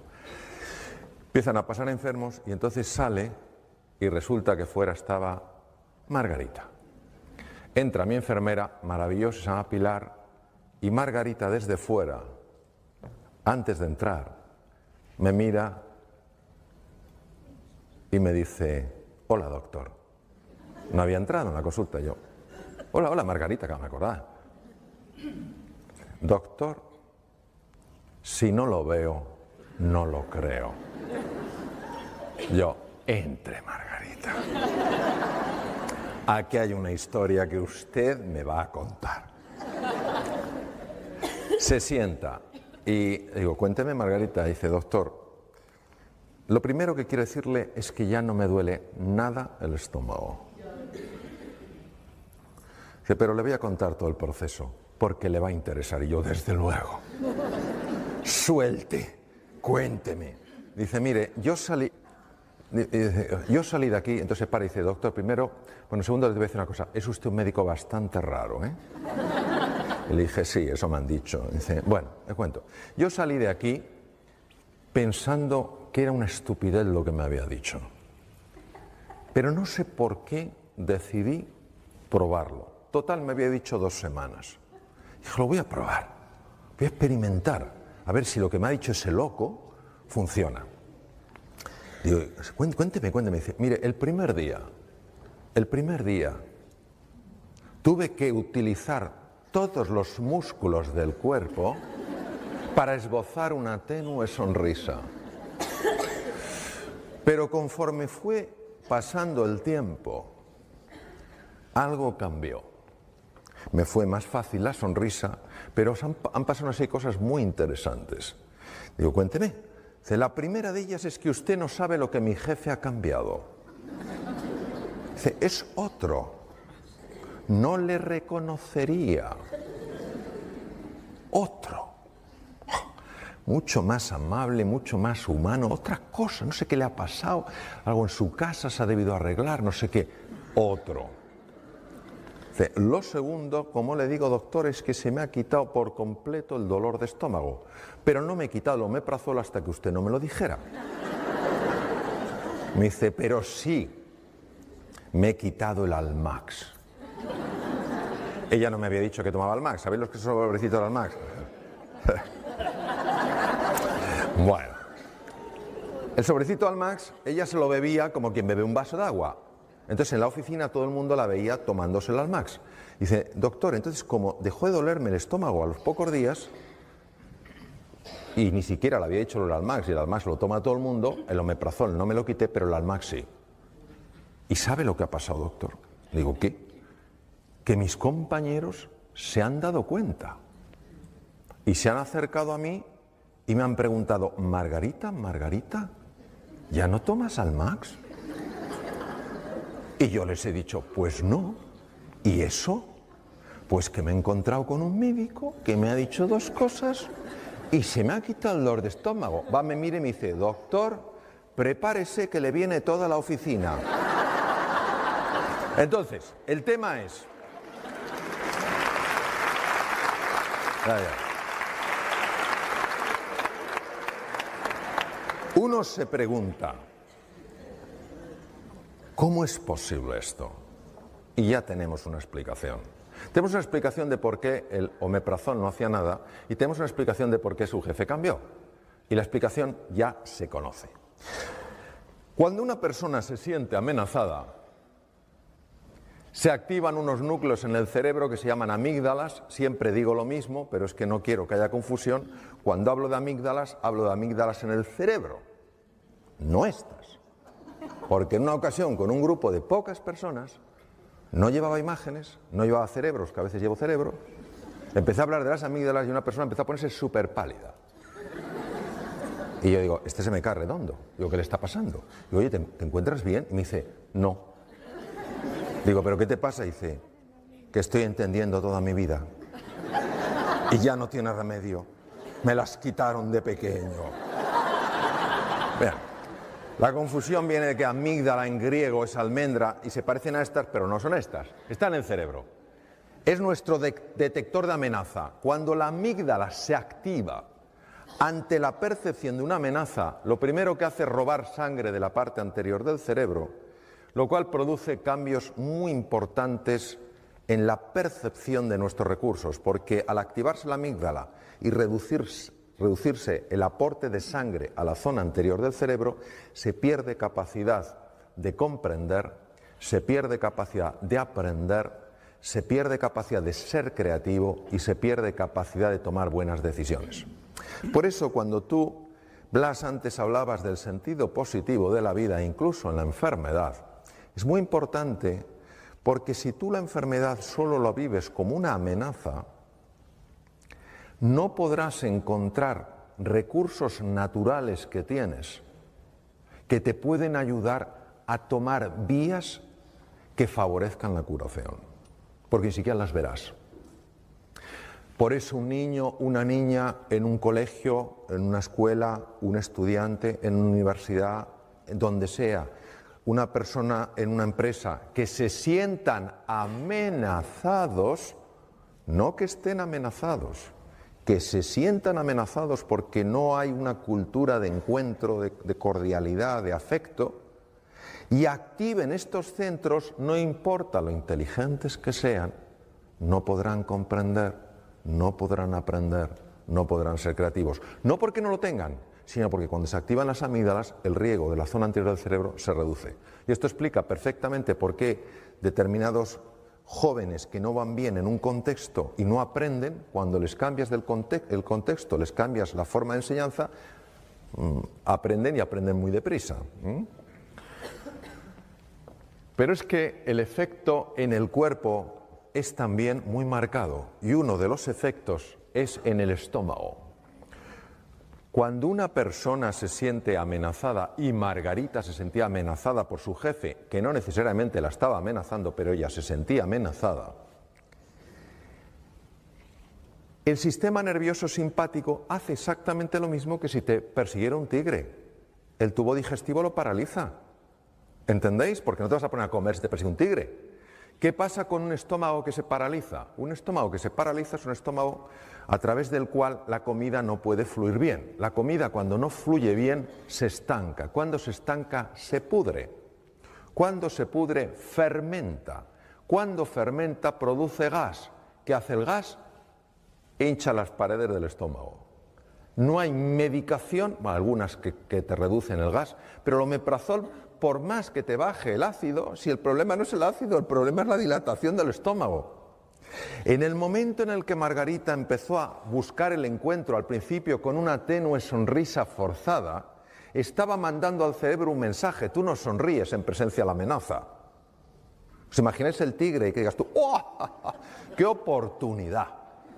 Speaker 1: Empiezan a pasar enfermos y entonces sale y resulta que fuera estaba Margarita. Entra mi enfermera, maravillosa, se llama Pilar, y Margarita desde fuera, antes de entrar, me mira y me dice, hola doctor. No había entrado en la consulta yo. Hola Margarita, que me acordaba. Doctor, si no lo veo, no lo creo. Yo, entre Margarita. Aquí hay una historia que usted me va a contar. Se sienta y digo, cuénteme Margarita. Dice, doctor, lo primero que quiero decirle es que ya no me duele nada el estómago. Dice, pero le voy a contar todo el proceso porque le va a interesar. Y yo, desde luego. Suelte, cuénteme. Dice, mire, yo salí de aquí, entonces para y dice, doctor, primero, segundo le voy a decir una cosa, es usted un médico bastante raro, ¿eh? Y le dije, sí, eso me han dicho. Dice, bueno, le cuento. Yo salí de aquí pensando que era una estupidez lo que me había dicho. Pero no sé por qué decidí probarlo. Total, me había dicho 2 semanas. Dije, lo voy a probar, voy a experimentar, a ver si lo que me ha dicho ese loco funciona. Digo, cuénteme. Dice, mire, el primer día, tuve que utilizar todos los músculos del cuerpo para esbozar una tenue sonrisa. Pero conforme fue pasando el tiempo, algo cambió. Me fue más fácil la sonrisa, pero han pasado así cosas muy interesantes. Digo, cuénteme. Dice, la primera de ellas es que usted no sabe lo que mi jefe ha cambiado. Dice, es otro. No le reconocería. Otro. Mucho más amable, mucho más humano, otra cosa, no sé qué le ha pasado, algo en su casa se ha debido arreglar, no sé qué. Otro. Lo segundo, como le digo, doctor, es que se me ha quitado por completo el dolor de estómago, pero no me he quitado el omeprazol hasta que usted no me lo dijera. Me dice, pero sí, me he quitado el Almax. Ella no me había dicho que tomaba Almax. ¿Sabéis los que son los sobrecitos del Almax? Bueno, el sobrecito Almax, ella se lo bebía como quien bebe un vaso de agua. Entonces en la oficina todo el mundo la veía tomándose el Almax. Dice, doctor, entonces como dejó de dolerme el estómago a los pocos días, y ni siquiera le había hecho el Almax, y el Almax lo toma todo el mundo, el omeprazol no me lo quité, pero el Almax sí. ¿Y sabe lo que ha pasado, doctor? Le digo, ¿qué? Que mis compañeros se han dado cuenta y se han acercado a mí y me han preguntado, Margarita, ¿ya no tomas Almax? Y yo les he dicho, pues no. ¿Y eso? Pues que me he encontrado con un médico que me ha dicho dos cosas y se me ha quitado el dolor de estómago. Va, me mira y me dice, doctor, prepárese que le viene toda la oficina. Entonces, el tema es... Uno se pregunta, ¿cómo es posible esto? Y ya tenemos una explicación. Tenemos una explicación de por qué el omeprazol no hacía nada y tenemos una explicación de por qué su jefe cambió. Y la explicación ya se conoce. Cuando una persona se siente amenazada, se activan unos núcleos en el cerebro que se llaman amígdalas. Siempre digo lo mismo, pero es que no quiero que haya confusión. Cuando hablo de amígdalas en el cerebro, no estas. Porque en una ocasión, con un grupo de pocas personas, no llevaba imágenes, no llevaba cerebros, que a veces llevo cerebro, empecé a hablar de las amígdalas y una persona empezó a ponerse súper pálida. Y yo digo, este se me cae redondo. Digo, ¿qué le está pasando? Digo, oye, ¿te encuentras bien? Y me dice, no. Digo, ¿pero qué te pasa? Y dice, que estoy entendiendo toda mi vida. Y ya no tiene remedio. Me las quitaron de pequeño. Vean, la confusión viene de que amígdala en griego es almendra y se parecen a estas, pero no son estas. Están en el cerebro. Es nuestro detector de amenaza. Cuando la amígdala se activa ante la percepción de una amenaza, lo primero que hace es robar sangre de la parte anterior del cerebro, lo cual produce cambios muy importantes en la percepción de nuestros recursos, porque al activarse la amígdala y reducirse el aporte de sangre a la zona anterior del cerebro, se pierde capacidad de comprender, se pierde capacidad de aprender, se pierde capacidad de ser creativo y se pierde capacidad de tomar buenas decisiones. Por eso cuando tú, Blas, antes hablabas del sentido positivo de la vida, incluso en la enfermedad, es muy importante porque si tú la enfermedad solo la vives como una amenaza, no podrás encontrar recursos naturales que tienes que te pueden ayudar a tomar vías que favorezcan la curación, porque ni siquiera las verás. Por eso un niño, una niña en un colegio, en una escuela, un estudiante en una universidad, donde sea, una persona en una empresa, que se sientan amenazados, no que estén amenazados, que se sientan amenazados porque no hay una cultura de encuentro, de cordialidad, de afecto, y activen estos centros, no importa lo inteligentes que sean, no podrán comprender, no podrán aprender, no podrán ser creativos. No porque no lo tengan, sino porque cuando se activan las amígdalas, el riego de la zona anterior del cerebro se reduce. Y esto explica perfectamente por qué determinados jóvenes que no van bien en un contexto y no aprenden, cuando les cambias el contexto, les cambias la forma de enseñanza, aprenden y aprenden muy deprisa. Pero es que el efecto en el cuerpo es también muy marcado, y uno de los efectos es en el estómago. Cuando una persona se siente amenazada, y Margarita se sentía amenazada por su jefe, que no necesariamente la estaba amenazando, pero ella se sentía amenazada, el sistema nervioso simpático hace exactamente lo mismo que si te persiguiera un tigre. El tubo digestivo lo paraliza. ¿Entendéis? Porque no te vas a poner a comer si te persigue un tigre. ¿Qué pasa con un estómago que se paraliza? Un estómago que se paraliza es un estómago a través del cual la comida no puede fluir bien. La comida, cuando no fluye bien, se estanca. Cuando se estanca, se pudre. Cuando se pudre, fermenta. Cuando fermenta, produce gas. ¿Qué hace el gas? Hincha las paredes del estómago. No hay medicación, bueno, algunas que te reducen el gas, pero el omeprazol, por más que te baje el ácido, si el problema no es el ácido, el problema es la dilatación del estómago. En el momento en el que Margarita empezó a buscar el encuentro al principio con una tenue sonrisa forzada, estaba mandando al cerebro un mensaje: tú no sonríes en presencia de la amenaza. ¿Os imagináis el tigre y que digas tú, ¡oh, qué oportunidad!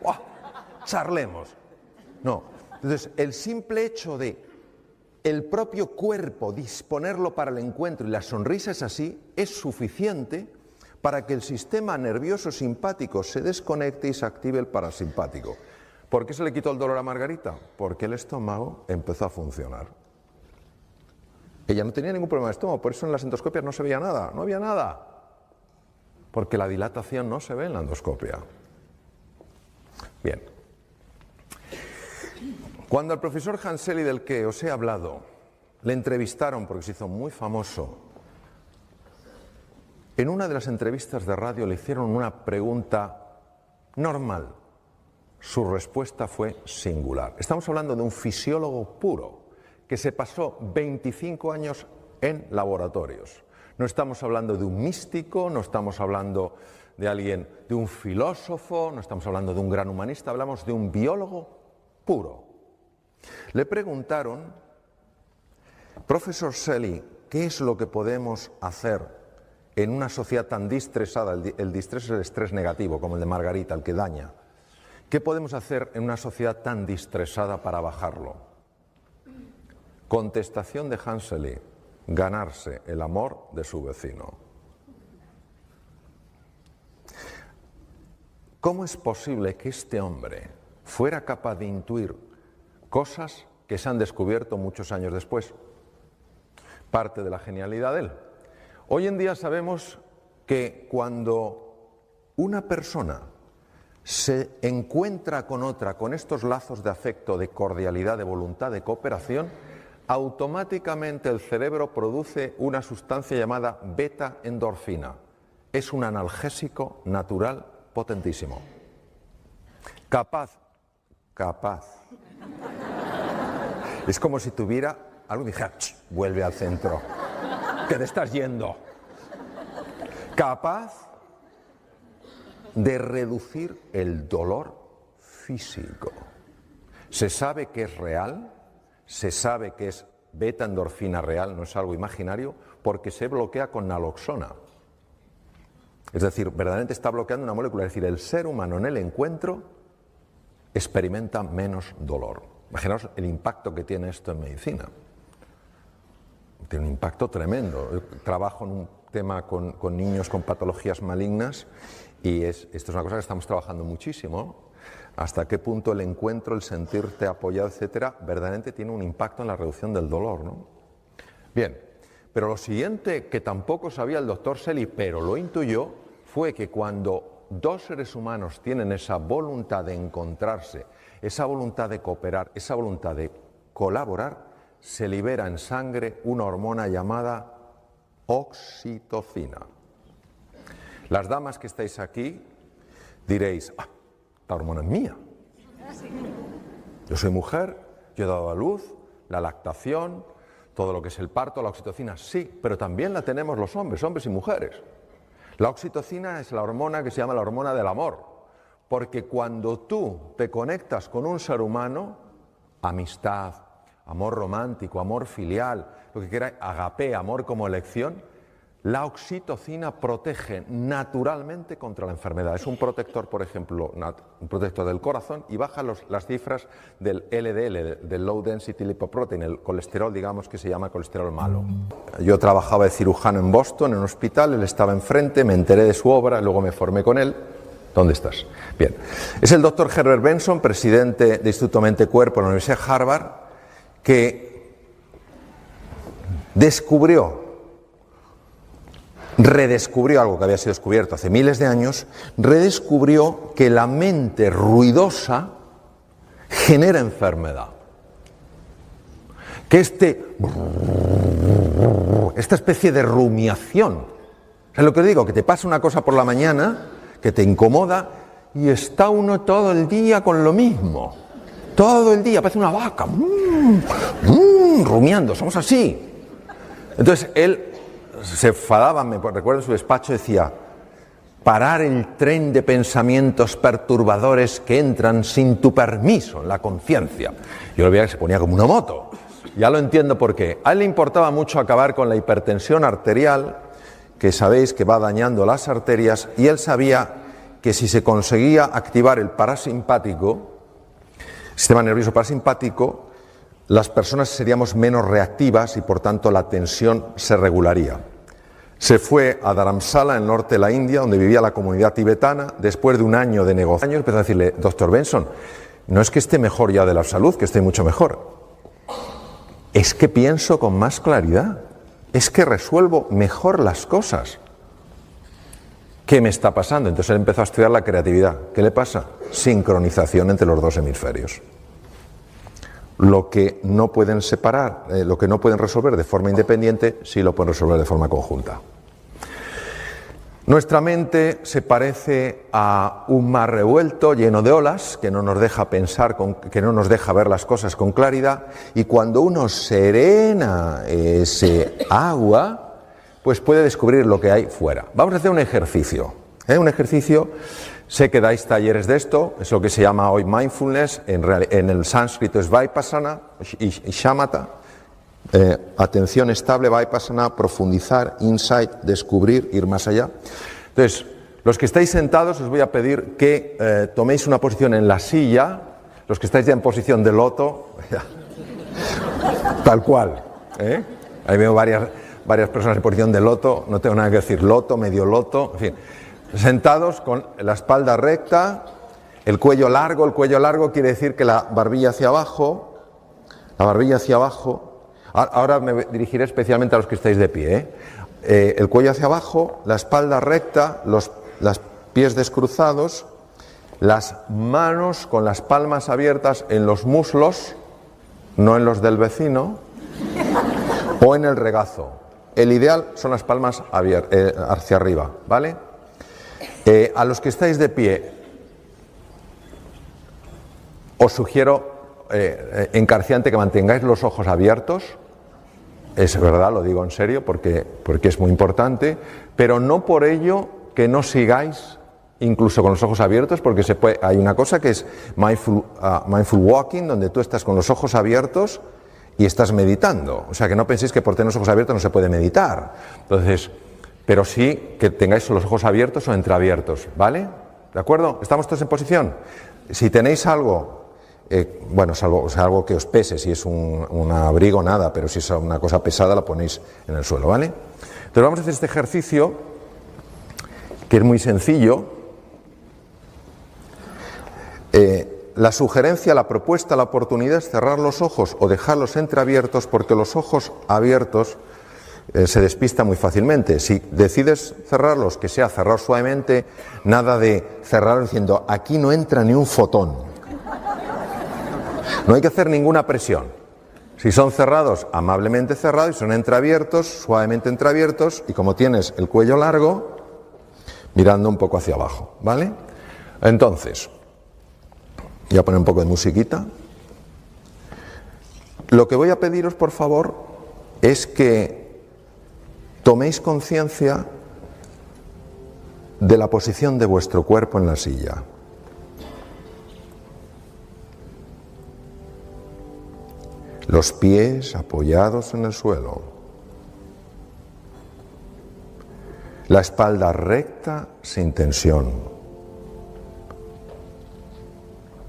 Speaker 1: ¡Oh, charlemos! No. Entonces, el simple hecho de el propio cuerpo disponerlo para el encuentro, y la sonrisa es así, es suficiente para que el sistema nervioso simpático se desconecte y se active el parasimpático. ¿Por qué se le quitó el dolor a Margarita? Porque el estómago empezó a funcionar. Ella no tenía ningún problema de estómago, por eso en las endoscopias no se veía nada, no había nada, porque la dilatación no se ve en la endoscopia. Bien. Cuando al profesor Hanseli, del que os he hablado, le entrevistaron porque se hizo muy famoso, en una de las entrevistas de radio le hicieron una pregunta normal. Su respuesta fue singular. Estamos hablando de un fisiólogo puro que se pasó 25 años en laboratorios. No estamos hablando de un místico, no estamos hablando de alguien, de un filósofo, no estamos hablando de un gran humanista, hablamos de un biólogo puro. Le preguntaron, profesor Selly, ¿qué es lo que podemos hacer en una sociedad tan distresada? El distrés es el estrés negativo, como el de Margarita, el que daña. ¿Qué podemos hacer en una sociedad tan distresada para bajarlo? Contestación de Hanseli: ganarse el amor de su vecino. ¿Cómo es posible que este hombre fuera capaz de intuir cosas que se han descubierto muchos años después? Parte de la genialidad de él. Hoy en día sabemos que cuando una persona se encuentra con otra, con estos lazos de afecto, de cordialidad, de voluntad, de cooperación, automáticamente el cerebro produce una sustancia llamada beta-endorfina. Es un analgésico natural potentísimo. Capaz. Es como si tuviera algo y dijera, vuelve al centro, que te estás yendo. Capaz de reducir el dolor físico. Se sabe que es real, se sabe que es beta-endorfina real, no es algo imaginario, porque se bloquea con naloxona. Es decir, verdaderamente está bloqueando una molécula. Es decir, el ser humano en el encuentro experimenta menos dolor. Imaginaos el impacto que tiene esto en medicina. Tiene un impacto tremendo. Yo trabajo en un tema con niños con patologías malignas y esto es una cosa que estamos trabajando muchísimo. Hasta qué punto el encuentro, el sentirte apoyado, etcétera, verdaderamente tiene un impacto en la reducción del dolor, ¿no? Bien, pero lo siguiente que tampoco sabía el doctor Selly, pero lo intuyó, fue que cuando dos seres humanos tienen esa voluntad de encontrarse, esa voluntad de cooperar, esa voluntad de colaborar, se libera en sangre una hormona llamada oxitocina. Las damas que estáis aquí diréis, esta hormona es mía. Yo soy mujer, yo he dado a luz, la lactación, todo lo que es el parto, la oxitocina, sí, pero también la tenemos los hombres y mujeres. La oxitocina es la hormona que se llama la hormona del amor, porque cuando tú te conectas con un ser humano, amistad, amor romántico, amor filial, lo que quiera, agape, amor como elección, la oxitocina protege naturalmente contra la enfermedad. Es un protector, por ejemplo, un protector del corazón y baja las cifras del LDL, del Low Density Lipoprotein, el colesterol, digamos, que se llama colesterol malo. Yo trabajaba de cirujano en Boston, en un hospital, él estaba enfrente, me enteré de su obra, luego me formé con él. ¿Dónde estás? Bien. Es el doctor Herbert Benson, presidente del Instituto Mente-Cuerpo de la Universidad de Harvard, que redescubrió algo que había sido descubierto hace miles de años, redescubrió que la mente ruidosa genera enfermedad. Que esta especie de rumiación, es lo que digo, que te pasa una cosa por la mañana, que te incomoda, y está uno todo el día con lo mismo. Todo el día, parece una vaca, rumiando, somos así. Entonces él se enfadaba, me recuerdo en su despacho, decía: parar el tren de pensamientos perturbadores que entran sin tu permiso en la conciencia. Yo lo veía que se ponía como una moto. Ya lo entiendo por qué. A él le importaba mucho acabar con la hipertensión arterial, que sabéis que va dañando las arterias, y él sabía que si se conseguía activar el parasimpático, sistema nervioso parasimpático, las personas seríamos menos reactivas y por tanto la tensión se regularía. Se fue a Dharamsala, en el norte de la India, donde vivía la comunidad tibetana. Después de un año de negociaciones empezó a decirle: doctor Benson, no es que esté mejor ya de la salud, que esté mucho mejor, es que pienso con más claridad, es que resuelvo mejor las cosas. ¿Qué me está pasando? Entonces él empezó a estudiar la creatividad. ¿Qué le pasa? Sincronización entre los dos hemisferios. Lo que no pueden separar, lo que no pueden resolver de forma independiente, sí lo pueden resolver de forma conjunta. Nuestra mente se parece a un mar revuelto lleno de olas que no nos deja pensar, que no nos deja ver las cosas con claridad, y cuando uno serena ese agua, pues puede descubrir lo que hay fuera. Vamos a hacer un ejercicio. Un ejercicio, sé que dais talleres de esto, es lo que se llama hoy mindfulness, en el sánscrito es vipassana y shamatha, atención estable, vipassana, profundizar, insight, descubrir, ir más allá. Entonces, los que estáis sentados os voy a pedir que toméis una posición en la silla, los que estáis ya en posición de loto, tal cual, ahí veo varias personas en posición de loto, no tengo nada que decir, loto, medio loto, en fin. Sentados con la espalda recta, el cuello largo quiere decir que la barbilla hacia abajo, ahora me dirigiré especialmente a los que estáis de pie, el cuello hacia abajo, la espalda recta, los pies descruzados, las manos con las palmas abiertas en los muslos, no en los del vecino, o en el regazo. El ideal son las palmas hacia arriba, ¿vale? A los que estáis de pie, os sugiero encarecidamente que mantengáis los ojos abiertos. Es verdad, lo digo en serio, porque es muy importante, pero no por ello que no sigáis incluso con los ojos abiertos, porque hay una cosa que es mindful walking, donde tú estás con los ojos abiertos y estás meditando. O sea, que no penséis que por tener los ojos abiertos no se puede meditar. Entonces, pero sí que tengáis los ojos abiertos o entreabiertos, ¿vale? ¿De acuerdo? ¿Estamos todos en posición? Si tenéis algo, salvo algo que os pese, si es un abrigo, nada, pero si es una cosa pesada la ponéis en el suelo, ¿vale? Entonces vamos a hacer este ejercicio, que es muy sencillo. La sugerencia, la propuesta, la oportunidad es cerrar los ojos o dejarlos entreabiertos, porque los ojos abiertos se despista muy fácilmente. Si decides cerrarlos, que sea cerrar suavemente, nada de cerrar diciendo aquí no entra ni un fotón. No hay que hacer ninguna presión. Si son cerrados, amablemente cerrados, y son entreabiertos, suavemente entreabiertos, y como tienes el cuello largo, mirando un poco hacia abajo, ¿vale? Entonces, voy a poner un poco de musiquita. Lo que voy a pediros, por favor, es que toméis conciencia de la posición de vuestro cuerpo en la silla. los pies apoyados en el suelo, la espalda recta sin tensión,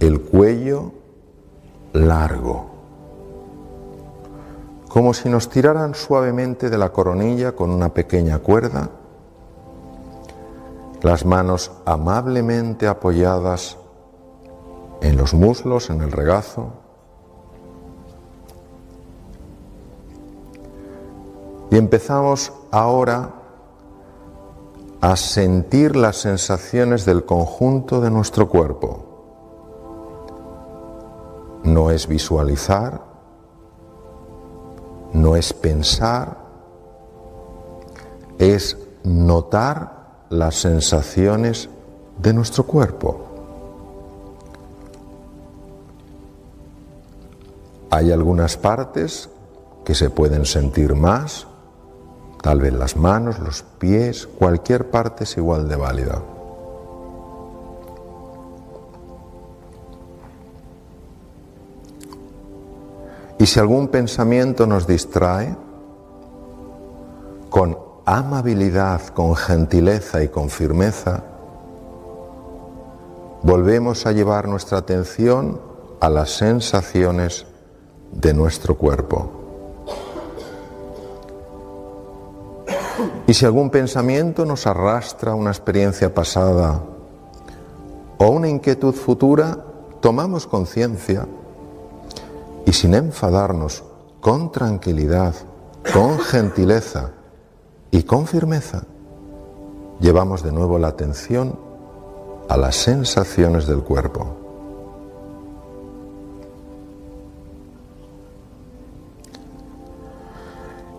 Speaker 1: el cuello largo, como si nos tiraran suavemente de la coronilla con una pequeña cuerda, las manos amablemente apoyadas en los muslos, en el regazo. Y empezamos ahora a sentir las sensaciones del conjunto de nuestro cuerpo. No es visualizar, no es pensar, es notar las sensaciones de nuestro cuerpo. Hay algunas partes que se pueden sentir más, tal vez las manos, los pies, cualquier parte es igual de válida. Y si algún pensamiento nos distrae, con amabilidad, con gentileza y con firmeza, volvemos a llevar nuestra atención a las sensaciones de nuestro cuerpo. Y si algún pensamiento nos arrastra a una experiencia pasada o una inquietud futura, tomamos conciencia y sin enfadarnos, con tranquilidad, con gentileza y con firmeza, llevamos de nuevo la atención a las sensaciones del cuerpo.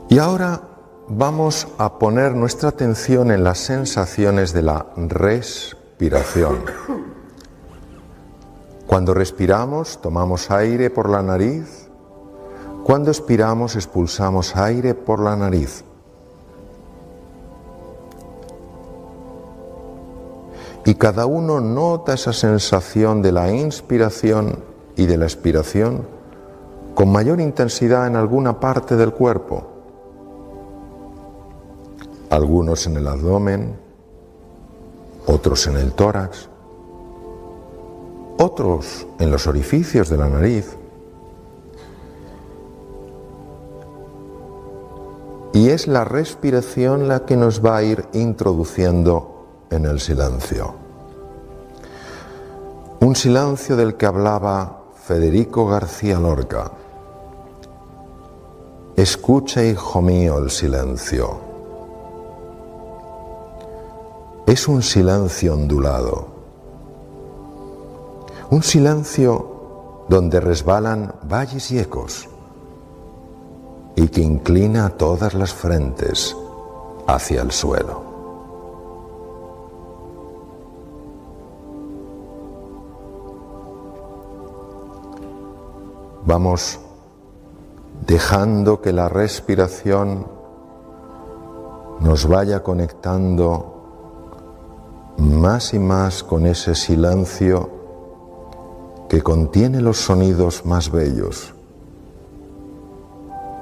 Speaker 1: Y ahora vamos a poner nuestra atención en las sensaciones de la respiración. Cuando respiramos, tomamos aire por la nariz. Cuando expiramos, expulsamos aire por la nariz. Y cada uno nota esa sensación de la inspiración y de la expiración con mayor intensidad en alguna parte del cuerpo. Algunos en el abdomen, otros en el tórax, otros en los orificios de la nariz. Y es la respiración la que nos va a ir introduciendo en el silencio. Un silencio del que hablaba Federico García Lorca. Escucha, hijo mío, el silencio. Es un silencio ondulado. Un silencio donde resbalan valles y ecos y que inclina todas las frentes hacia el suelo. Vamos dejando que la respiración nos vaya conectando más y más con ese silencio que contiene los sonidos más bellos,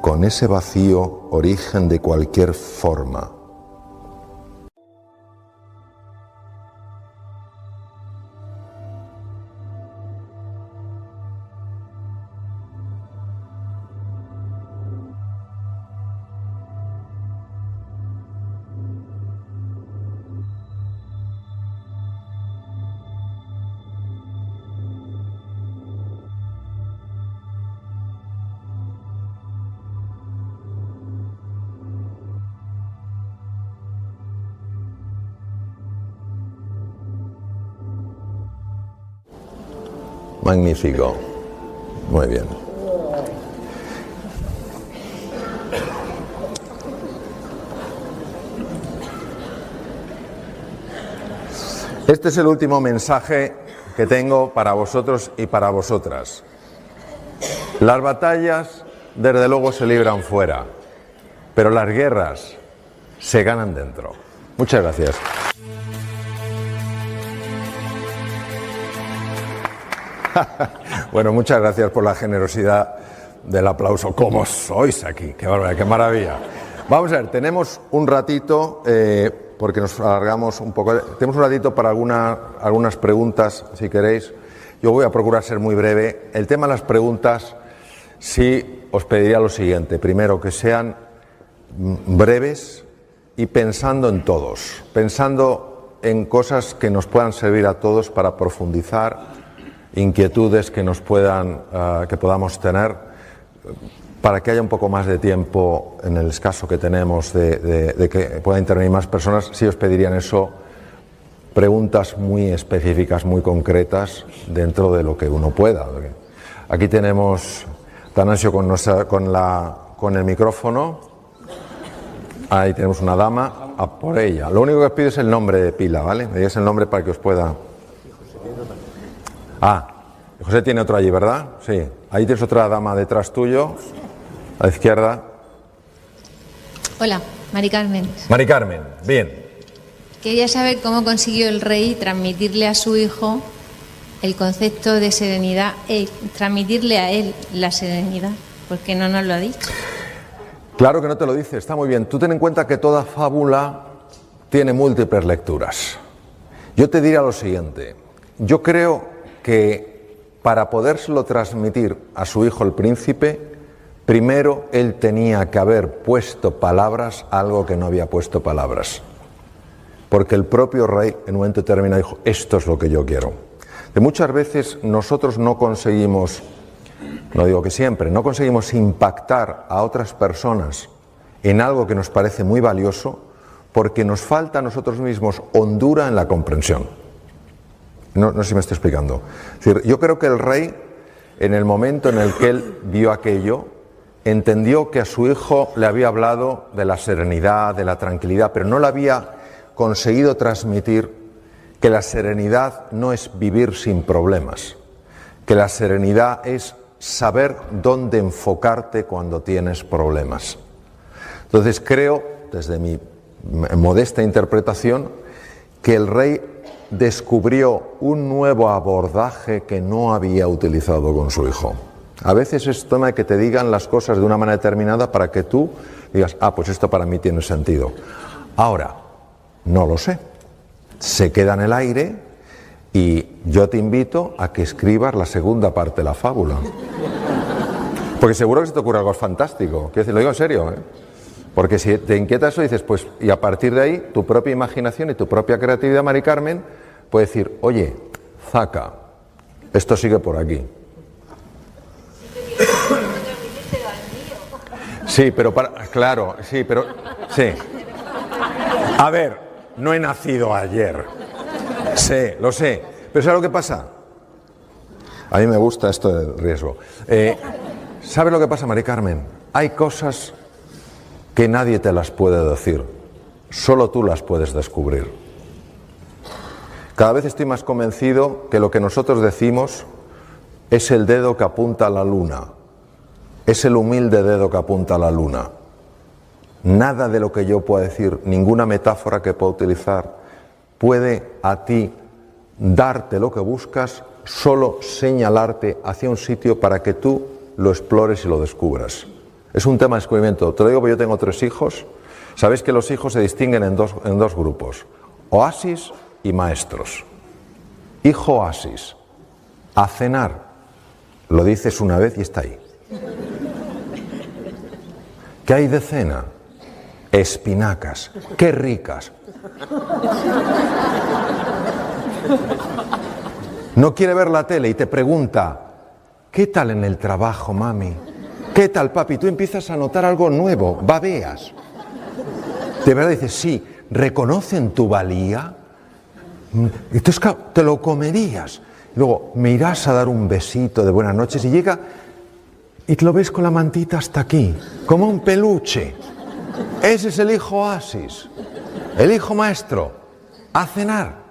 Speaker 1: con ese vacío origen de cualquier forma. Magnífico. Muy bien. Este es el último mensaje que tengo para vosotros y para vosotras. Las batallas, desde luego, se libran fuera, pero las guerras se ganan dentro. Muchas gracias. Bueno, muchas gracias por la generosidad del aplauso. ¿Cómo sois aquí? ¡Qué barbaridad, qué maravilla! Vamos a ver, tenemos un ratito, porque nos alargamos un poco, tenemos un ratito para algunas preguntas, si queréis. Yo voy a procurar ser muy breve. El tema de las preguntas, sí os pediría lo siguiente. Primero, que sean breves y pensando en todos, pensando en cosas que nos puedan servir a todos para profundizar, inquietudes que que podamos tener, para que haya un poco más de tiempo en el escaso que tenemos de que puedan intervenir más personas. Sí os pedirían eso, preguntas muy específicas, muy concretas, dentro de lo que uno pueda. Aquí tenemos Tanasio con el micrófono. Ahí tenemos una dama, a por ella. Lo único que os pido es el nombre de pila, ¿vale? Me digáis el nombre para que os pueda... José tiene otro allí, ¿verdad? Sí. Ahí tienes otra dama detrás tuyo, a la izquierda.
Speaker 2: Hola, Mari Carmen.
Speaker 1: Mari Carmen, bien.
Speaker 2: Quería saber cómo consiguió el rey transmitirle a su hijo el concepto de serenidad, transmitirle a él la serenidad, porque no nos lo ha dicho.
Speaker 1: Claro que no te lo dice, está muy bien. Tú ten en cuenta que toda fábula tiene múltiples lecturas. Yo te diría lo siguiente. Yo creo que para podérselo transmitir a su hijo el príncipe, primero él tenía que haber puesto palabras a algo que no había puesto palabras. Porque el propio rey en un momento determinado dijo, esto es lo que yo quiero. De muchas veces nosotros no conseguimos, no digo que siempre, no conseguimos impactar a otras personas en algo que nos parece muy valioso porque nos falta a nosotros mismos hondura en la comprensión. No sé si me estoy explicando. Es decir, yo creo que el rey, en el momento en el que él vio aquello, entendió que a su hijo le había hablado de la serenidad, de la tranquilidad, pero no le había conseguido transmitir que la serenidad no es vivir sin problemas, que la serenidad es saber dónde enfocarte cuando tienes problemas. Entonces creo, desde mi modesta interpretación, que el rey descubrió un nuevo abordaje que no había utilizado con su hijo. A veces es tema de que te digan las cosas de una manera determinada para que tú digas, pues esto para mí tiene sentido. Ahora, no lo sé. Se queda en el aire y yo te invito a que escribas la segunda parte de la fábula. Porque seguro que se te ocurre algo fantástico. Quiero decir, lo digo en serio, ¿eh? Porque si te inquieta eso, dices, pues, y a partir de ahí, tu propia imaginación y tu propia creatividad, Mari Carmen, puede decir, oye, zaca, esto sigue por aquí. Sí, pero claro, sí, pero, sí. A ver, no he nacido ayer. Sé, lo sé. Pero ¿sabes lo que pasa? A mí me gusta esto del riesgo. ¿Sabes lo que pasa, Mari Carmen? Hay cosas que nadie te las puede decir, solo tú las puedes descubrir. Cada vez estoy más convencido que lo que nosotros decimos es el dedo que apunta a la luna, es el humilde dedo que apunta a la luna. Nada de lo que yo pueda decir, ninguna metáfora que pueda utilizar, puede a ti darte lo que buscas, solo señalarte hacia un sitio para que tú lo explores y lo descubras. Es un tema de descubrimiento. Te lo digo porque yo tengo 3 hijos. Sabéis que los hijos se distinguen en dos grupos. Oasis y maestros. Hijo oasis. A cenar. Lo dices una vez y está ahí. ¿Qué hay de cena? Espinacas. ¡Qué ricas! No quiere ver la tele y te pregunta, ¿qué tal en el trabajo, mami? ¿Qué tal, papi? Tú empiezas a notar algo nuevo, babeas. De verdad dices, sí, ¿reconocen tu valía? Entonces, claro, te lo comerías. Luego me irás a dar un besito de buenas noches y llega y te lo ves con la mantita hasta aquí, como un peluche. Ese es el hijo oasis, el hijo maestro. A cenar.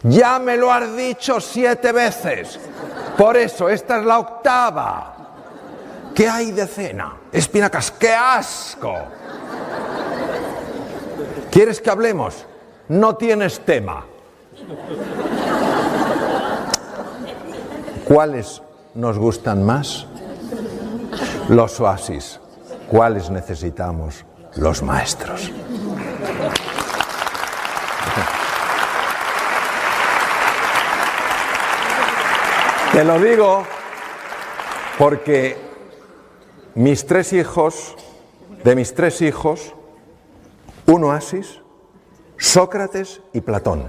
Speaker 1: Ya me lo has dicho 7 veces. Por eso, esta es la 8ª. ¿Qué hay de cena? Espinacas, ¡qué asco! ¿Quieres que hablemos? No tienes tema. ¿Cuáles nos gustan más? Los oasis. ¿Cuáles necesitamos? Los maestros. Te lo digo porque de mis tres hijos, un oasis, Sócrates y Platón.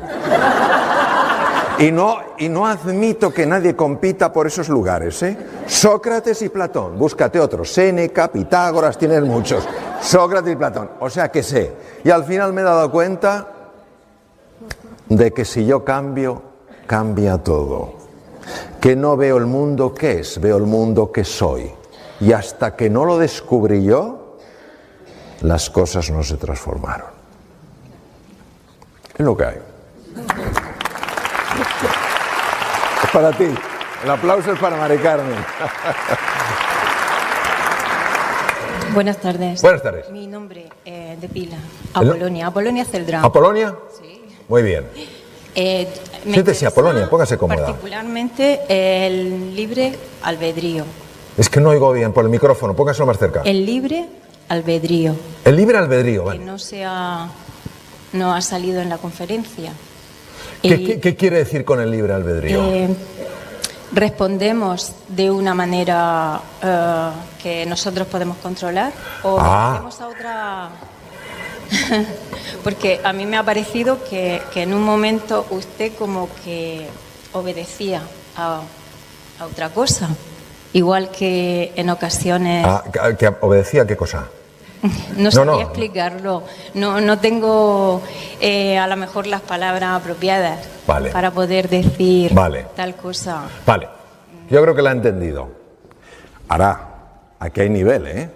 Speaker 1: Y no admito que nadie compita por esos lugares, ¿eh? Sócrates y Platón. Búscate otros. Séneca, Pitágoras, tienes muchos. Sócrates y Platón. O sea que sé. Y al final me he dado cuenta de que si yo cambio, cambia todo. Que no veo el mundo que es, veo el mundo que soy. Y hasta que no lo descubrí yo, las cosas no se transformaron. Es lo que hay. Es para ti. El aplauso es para Mari Carmen.
Speaker 3: Buenas tardes.
Speaker 1: Buenas tardes.
Speaker 3: Mi nombre es de pila. Apolonia Celdrán.
Speaker 1: ¿Apolonia?
Speaker 3: Sí.
Speaker 1: Muy bien. Siéntese, Apolonia, póngase cómoda.
Speaker 3: Particularmente el libre albedrío.
Speaker 1: Es que no oigo bien por el micrófono, póngaselo más cerca.
Speaker 3: El libre albedrío.
Speaker 1: El libre albedrío, vale.
Speaker 3: Que no ha salido en la conferencia.
Speaker 1: ¿Qué quiere decir con el libre albedrío?
Speaker 3: ¿Respondemos de una manera que nosotros podemos controlar o hacemos a otra? Porque a mí me ha parecido que en un momento usted como que obedecía a otra cosa, igual que en ocasiones...
Speaker 1: ¿Que obedecía a qué cosa?
Speaker 3: No sabría explicarlo. No tengo a lo mejor las palabras apropiadas para poder decir tal cosa.
Speaker 1: Vale, yo creo que la he entendido. Ahora, aquí hay nivel, ¿eh?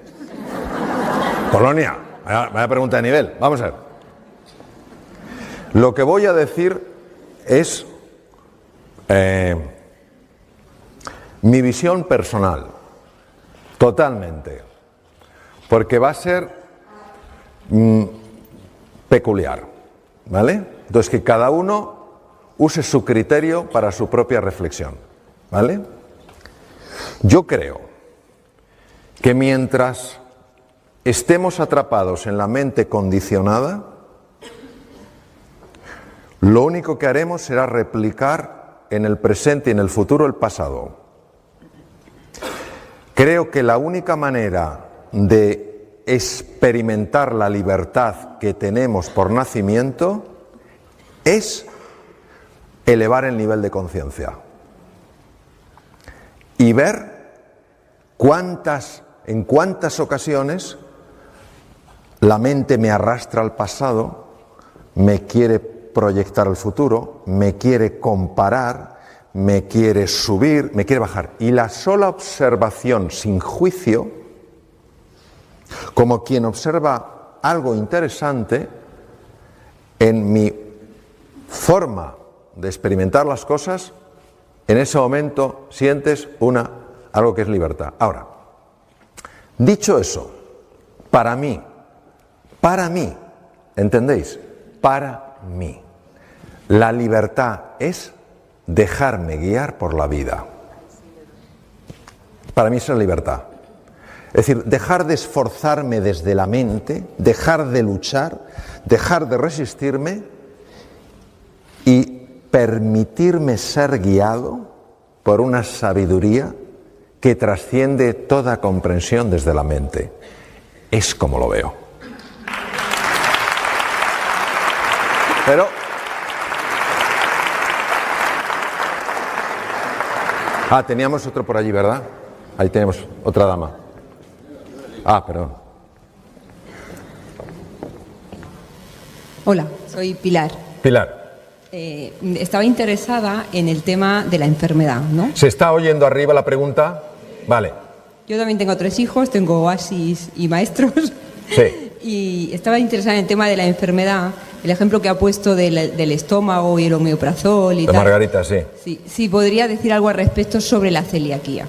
Speaker 1: Polonia, vaya pregunta de nivel. Vamos a ver. Lo que voy a decir es mi visión personal, totalmente. Porque va a ser peculiar, ¿vale? Entonces, que cada uno use su criterio para su propia reflexión, ¿vale? Yo creo que mientras estemos atrapados en la mente condicionada, lo único que haremos será replicar en el presente y en el futuro el pasado. Creo que la única manera de experimentar la libertad que tenemos por nacimiento es elevar el nivel de conciencia y ver en cuántas ocasiones la mente me arrastra al pasado, me quiere proyectar al futuro, me quiere comparar, me quiere subir, me quiere bajar. Y la sola observación sin juicio, como quien observa algo interesante, en mi forma de experimentar las cosas, en ese momento sientes algo que es libertad. Ahora, dicho eso, para mí, ¿entendéis? Para mí, la libertad es dejarme guiar por la vida. Para mí es la libertad. Es decir, dejar de esforzarme desde la mente, dejar de luchar, dejar de resistirme y permitirme ser guiado por una sabiduría que trasciende toda comprensión desde la mente. Es como lo veo. Pero... teníamos otro por allí, ¿verdad? Ahí tenemos otra dama. Perdón.
Speaker 4: Hola, soy Pilar.
Speaker 1: Pilar.
Speaker 4: Estaba interesada en el tema de la enfermedad, ¿no?
Speaker 1: ¿Se está oyendo arriba la pregunta? Vale.
Speaker 4: Yo también tengo 3 hijos, tengo oasis y maestros.
Speaker 1: Sí.
Speaker 4: Y estaba interesada en el tema de la enfermedad, el ejemplo que ha puesto del estómago y el homeoprazol y
Speaker 1: de
Speaker 4: tal.
Speaker 1: Margarita, sí.
Speaker 4: Sí, podría decir algo al respecto sobre la celiaquía.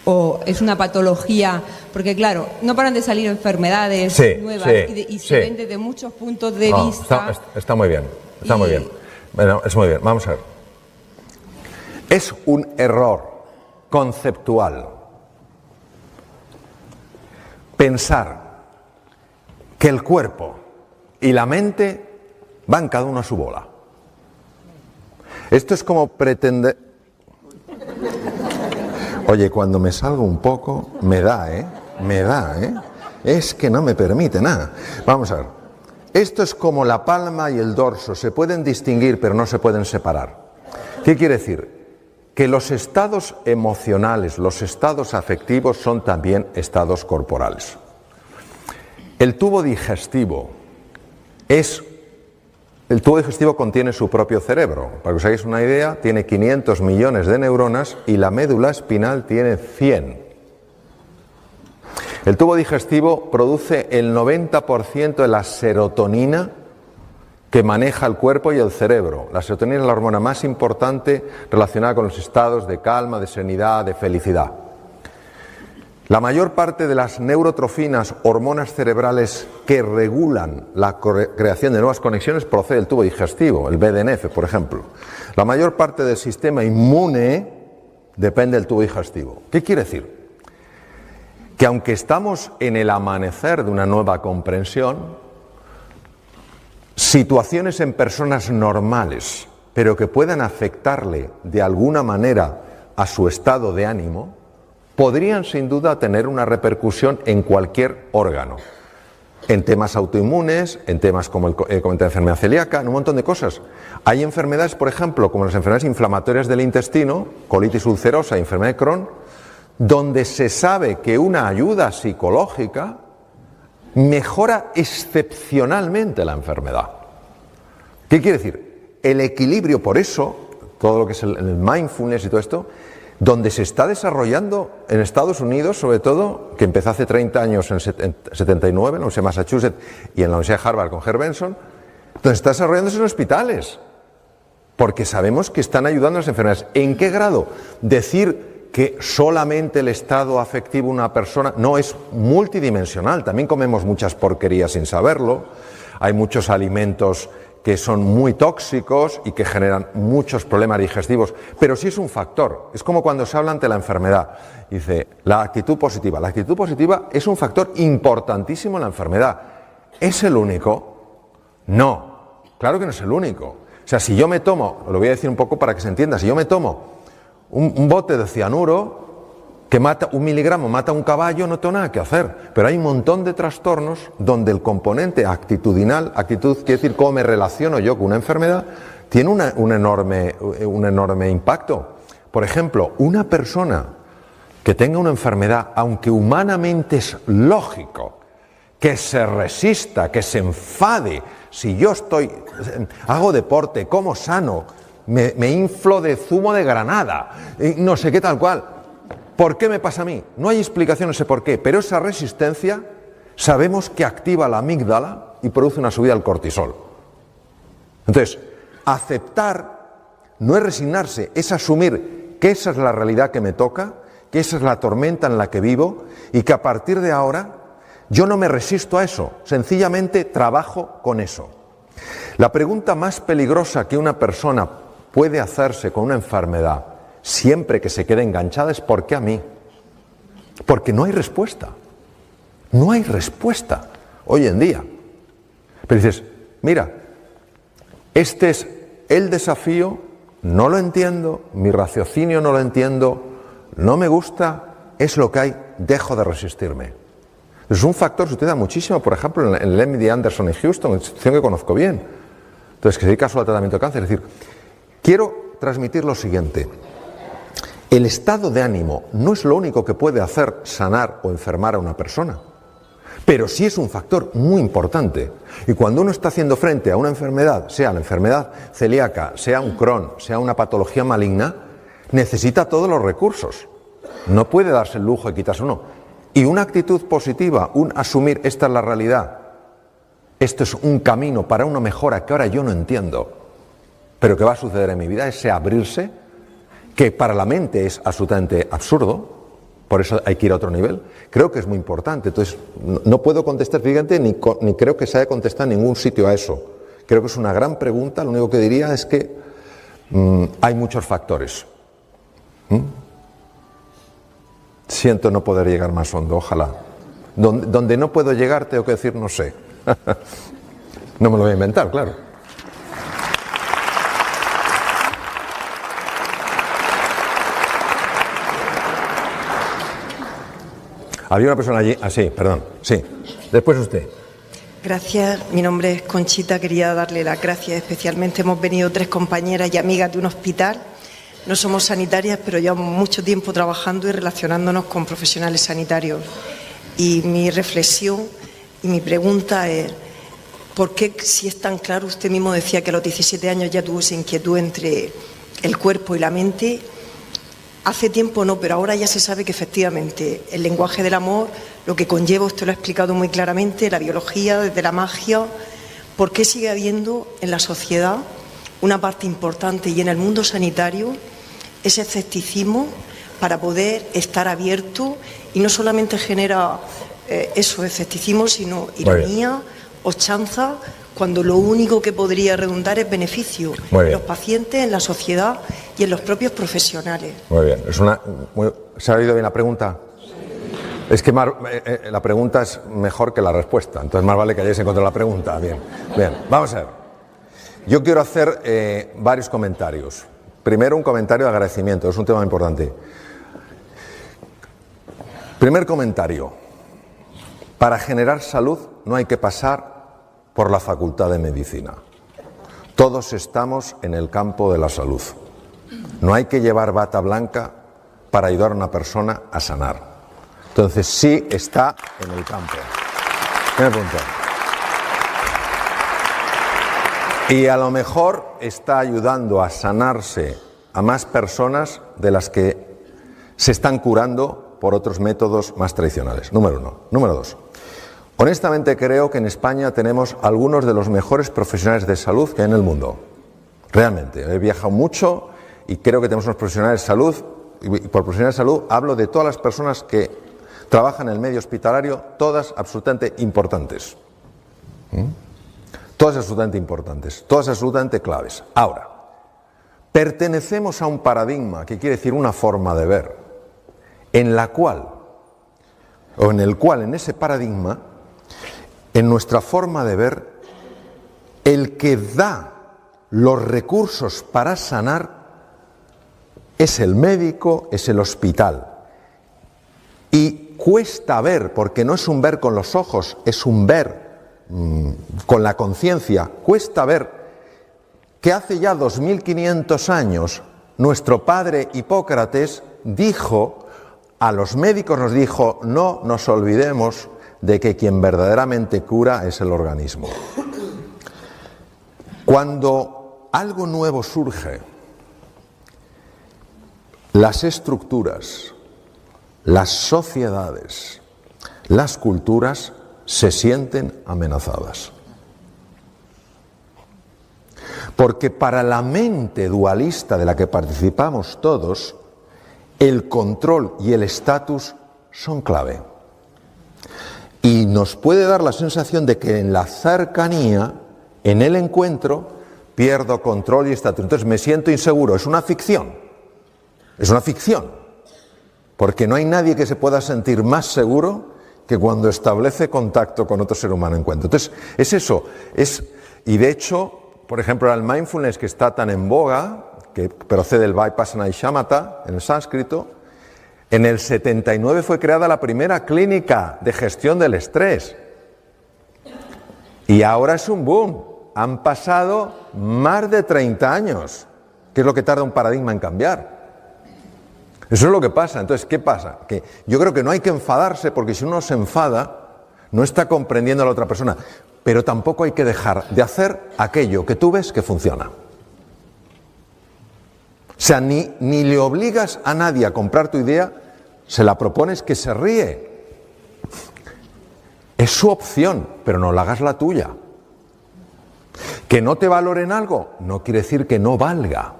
Speaker 4: ¿O es una patología? Porque claro, no paran de salir enfermedades nuevas y se ven desde muchos puntos de vista.
Speaker 1: Está muy bien, muy bien. Bueno, es muy bien, vamos a ver. Es un error conceptual pensar que el cuerpo y la mente van cada uno a su bola. Esto es como pretender... Oye, cuando me salgo un poco, me da, ¿eh? Es que no me permite nada. Vamos a ver. Esto es como la palma y el dorso. Se pueden distinguir, pero no se pueden separar. ¿Qué quiere decir? Que los estados emocionales, los estados afectivos son también estados corporales. El tubo digestivo contiene su propio cerebro. Para que os hagáis una idea, tiene 500 millones de neuronas y la médula espinal tiene 100. El tubo digestivo produce el 90% de la serotonina que maneja el cuerpo y el cerebro. La serotonina es la hormona más importante relacionada con los estados de calma, de serenidad, de felicidad. La mayor parte de las neurotrofinas, hormonas cerebrales que regulan la creación de nuevas conexiones, procede del tubo digestivo, el BDNF, por ejemplo. La mayor parte del sistema inmune depende del tubo digestivo. ¿Qué quiere decir? Que aunque estamos en el amanecer de una nueva comprensión, situaciones en personas normales, pero que puedan afectarle de alguna manera a su estado de ánimo, podrían sin duda tener una repercusión en cualquier órgano, en temas autoinmunes, en temas como la enfermedad celíaca, en un montón de cosas. Hay enfermedades, por ejemplo, como las enfermedades inflamatorias del intestino, colitis ulcerosa y enfermedad de Crohn, donde se sabe que una ayuda psicológica mejora excepcionalmente la enfermedad. ¿Qué quiere decir? El equilibrio, por eso, todo lo que es el mindfulness y todo esto, donde se está desarrollando en Estados Unidos, sobre todo, que empezó hace 30 años, en 79, en la Universidad de Massachusetts y en la Universidad de Harvard con Herb Benson, donde está desarrollándose en hospitales, porque sabemos que están ayudando a las enfermedades. ¿En qué grado? Decir que solamente el estado afectivo de una persona no es multidimensional, también comemos muchas porquerías sin saberlo, hay muchos alimentos que son muy tóxicos y que generan muchos problemas digestivos, pero sí es un factor. Es como cuando se habla ante la enfermedad. Dice, la actitud positiva. La actitud positiva es un factor importantísimo en la enfermedad. ¿Es el único? No, claro que no es el único. O sea, si yo me tomo, lo voy a decir un poco para que se entienda, si yo me tomo un bote de cianuro que mata 1 miligramo, mata a un caballo, no tengo nada que hacer. Pero hay un montón de trastornos donde el componente actitudinal, actitud quiere decir cómo me relaciono yo con una enfermedad, tiene un enorme impacto. Por ejemplo, una persona que tenga una enfermedad, aunque humanamente es lógico que se resista, que se enfade, si yo hago deporte, como sano, me inflo de zumo de granada, no sé qué tal cual. ¿Por qué me pasa a mí? No hay explicación, no sé por qué, pero esa resistencia sabemos que activa la amígdala y produce una subida del cortisol. Entonces, aceptar no es resignarse, es asumir que esa es la realidad que me toca, que esa es la tormenta en la que vivo y que a partir de ahora yo no me resisto a eso, sencillamente trabajo con eso. La pregunta más peligrosa que una persona puede hacerse con una enfermedad siempre que se quede enganchada es ¿por qué a mí? Porque no hay respuesta. No hay respuesta hoy en día. Pero dices, mira, este es el desafío, no lo entiendo, mi raciocinio no lo entiendo, no me gusta, es lo que hay, dejo de resistirme. Es un factor que se utiliza muchísimo, por ejemplo, en el MD Anderson en Houston, institución que conozco bien. Entonces, que se dedica solo al tratamiento de cáncer. Es decir, quiero transmitir lo siguiente. El estado de ánimo no es lo único que puede hacer sanar o enfermar a una persona, pero sí es un factor muy importante. Y cuando uno está haciendo frente a una enfermedad, sea la enfermedad celíaca, sea un Crohn, sea una patología maligna, necesita todos los recursos. No puede darse el lujo de quitarse uno. Y una actitud positiva, un asumir esta es la realidad, esto es un camino para una mejora que ahora yo no entiendo, pero que va a suceder en mi vida, ese abrirse, que para la mente es absolutamente absurdo, por eso hay que ir a otro nivel, creo que es muy importante. Entonces, no puedo contestar, fíjate, ni creo que se haya contestado en ningún sitio a eso. Creo que es una gran pregunta, lo único que diría es que hay muchos factores. Siento no poder llegar más hondo, ojalá. Donde no puedo llegar tengo que decir no sé. No me lo voy a inventar, claro. Había una persona allí, sí, perdón, sí. Después usted.
Speaker 5: Gracias, mi nombre es Conchita, quería darle las gracias especialmente. Hemos venido 3 compañeras y amigas de un hospital. No somos sanitarias, pero llevamos mucho tiempo trabajando y relacionándonos con profesionales sanitarios. Y mi reflexión y mi pregunta es, ¿por qué, si es tan claro, usted mismo decía que a los 17 años ya tuvo esa inquietud entre el cuerpo y la mente? Hace tiempo no, pero ahora ya se sabe que efectivamente el lenguaje del amor, lo que conlleva, usted lo ha explicado muy claramente, la biología, desde la magia. ¿Por qué sigue habiendo en la sociedad una parte importante y en el mundo sanitario ese escepticismo para poder estar abierto y no solamente genera escepticismo, sino ironía o chanza, cuando lo único que podría redundar es beneficio en los pacientes, en la sociedad y en los propios profesionales?
Speaker 1: Muy bien. ¿Se ha oído bien la pregunta? Es que la pregunta es mejor que la respuesta, entonces más vale que hayáis encontrado la pregunta. Bien, vamos a ver. Yo quiero hacer varios comentarios. Primero, un comentario de agradecimiento, es un tema importante. Primer comentario. Para generar salud no hay que pasar por la Facultad de Medicina. Todos estamos en el campo de la salud. No hay que llevar bata blanca para ayudar a una persona a sanar. Entonces sí está en el campo. Primer punto. Y a lo mejor está ayudando a sanarse a más personas de las que se están curando por otros métodos más tradicionales. Número 1. Número 2. Honestamente creo que en España tenemos algunos de los mejores profesionales de salud que hay en el mundo. Realmente. He viajado mucho y creo que tenemos unos profesionales de salud, y por profesionales de salud hablo de todas las personas que trabajan en el medio hospitalario, todas absolutamente importantes. Todas absolutamente importantes, todas absolutamente claves. Ahora, pertenecemos a un paradigma, que quiere decir una forma de ver, en ese paradigma, en nuestra forma de ver, el que da los recursos para sanar es el médico, es el hospital. Y cuesta ver, porque no es un ver con los ojos, es un ver con la conciencia, cuesta ver que hace ya 2500 años nuestro padre Hipócrates dijo, a los médicos nos dijo, no nos olvidemos de que quien verdaderamente cura es el organismo. Cuando algo nuevo surge, las estructuras, las sociedades, las culturas se sienten amenazadas. Porque para la mente dualista de la que participamos todos, el control y el estatus son clave. Y nos puede dar la sensación de que en la cercanía, en el encuentro, pierdo control y estatus. Entonces me siento inseguro. Es una ficción. Es una ficción. Porque no hay nadie que se pueda sentir más seguro que cuando establece contacto con otro ser humano en encuentro. Entonces, es eso. Y de hecho, por ejemplo, el mindfulness que está tan en boga, que procede del Vipassana y Shamatha, en el sánscrito, en el 79 fue creada la primera clínica de gestión del estrés. Y ahora es un boom. Han pasado más de 30 años, que es lo que tarda un paradigma en cambiar. Eso es lo que pasa. Entonces, ¿qué pasa? Que yo creo que no hay que enfadarse, porque si uno se enfada, no está comprendiendo a la otra persona. Pero tampoco hay que dejar de hacer aquello que tú ves que funciona. O sea, ni le obligas a nadie a comprar tu idea, se la propones que se ríe. Es su opción, pero no la hagas la tuya. Que no te valoren algo, no quiere decir que no valga.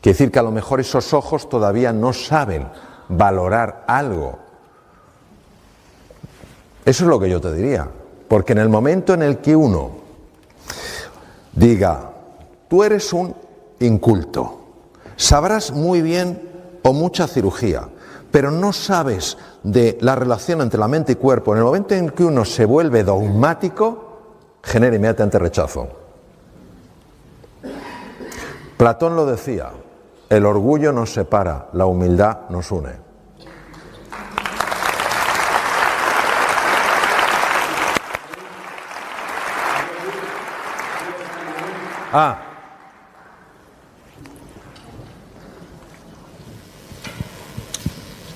Speaker 1: Quiere decir que a lo mejor esos ojos todavía no saben valorar algo. Eso es lo que yo te diría. Porque en el momento en el que uno diga, tú eres un inculto, sabrás muy bien o mucha cirugía, pero no sabes de la relación entre la mente y cuerpo, en el momento en que uno se vuelve dogmático, genera inmediatamente rechazo. Platón lo decía, el orgullo nos separa, la humildad nos une.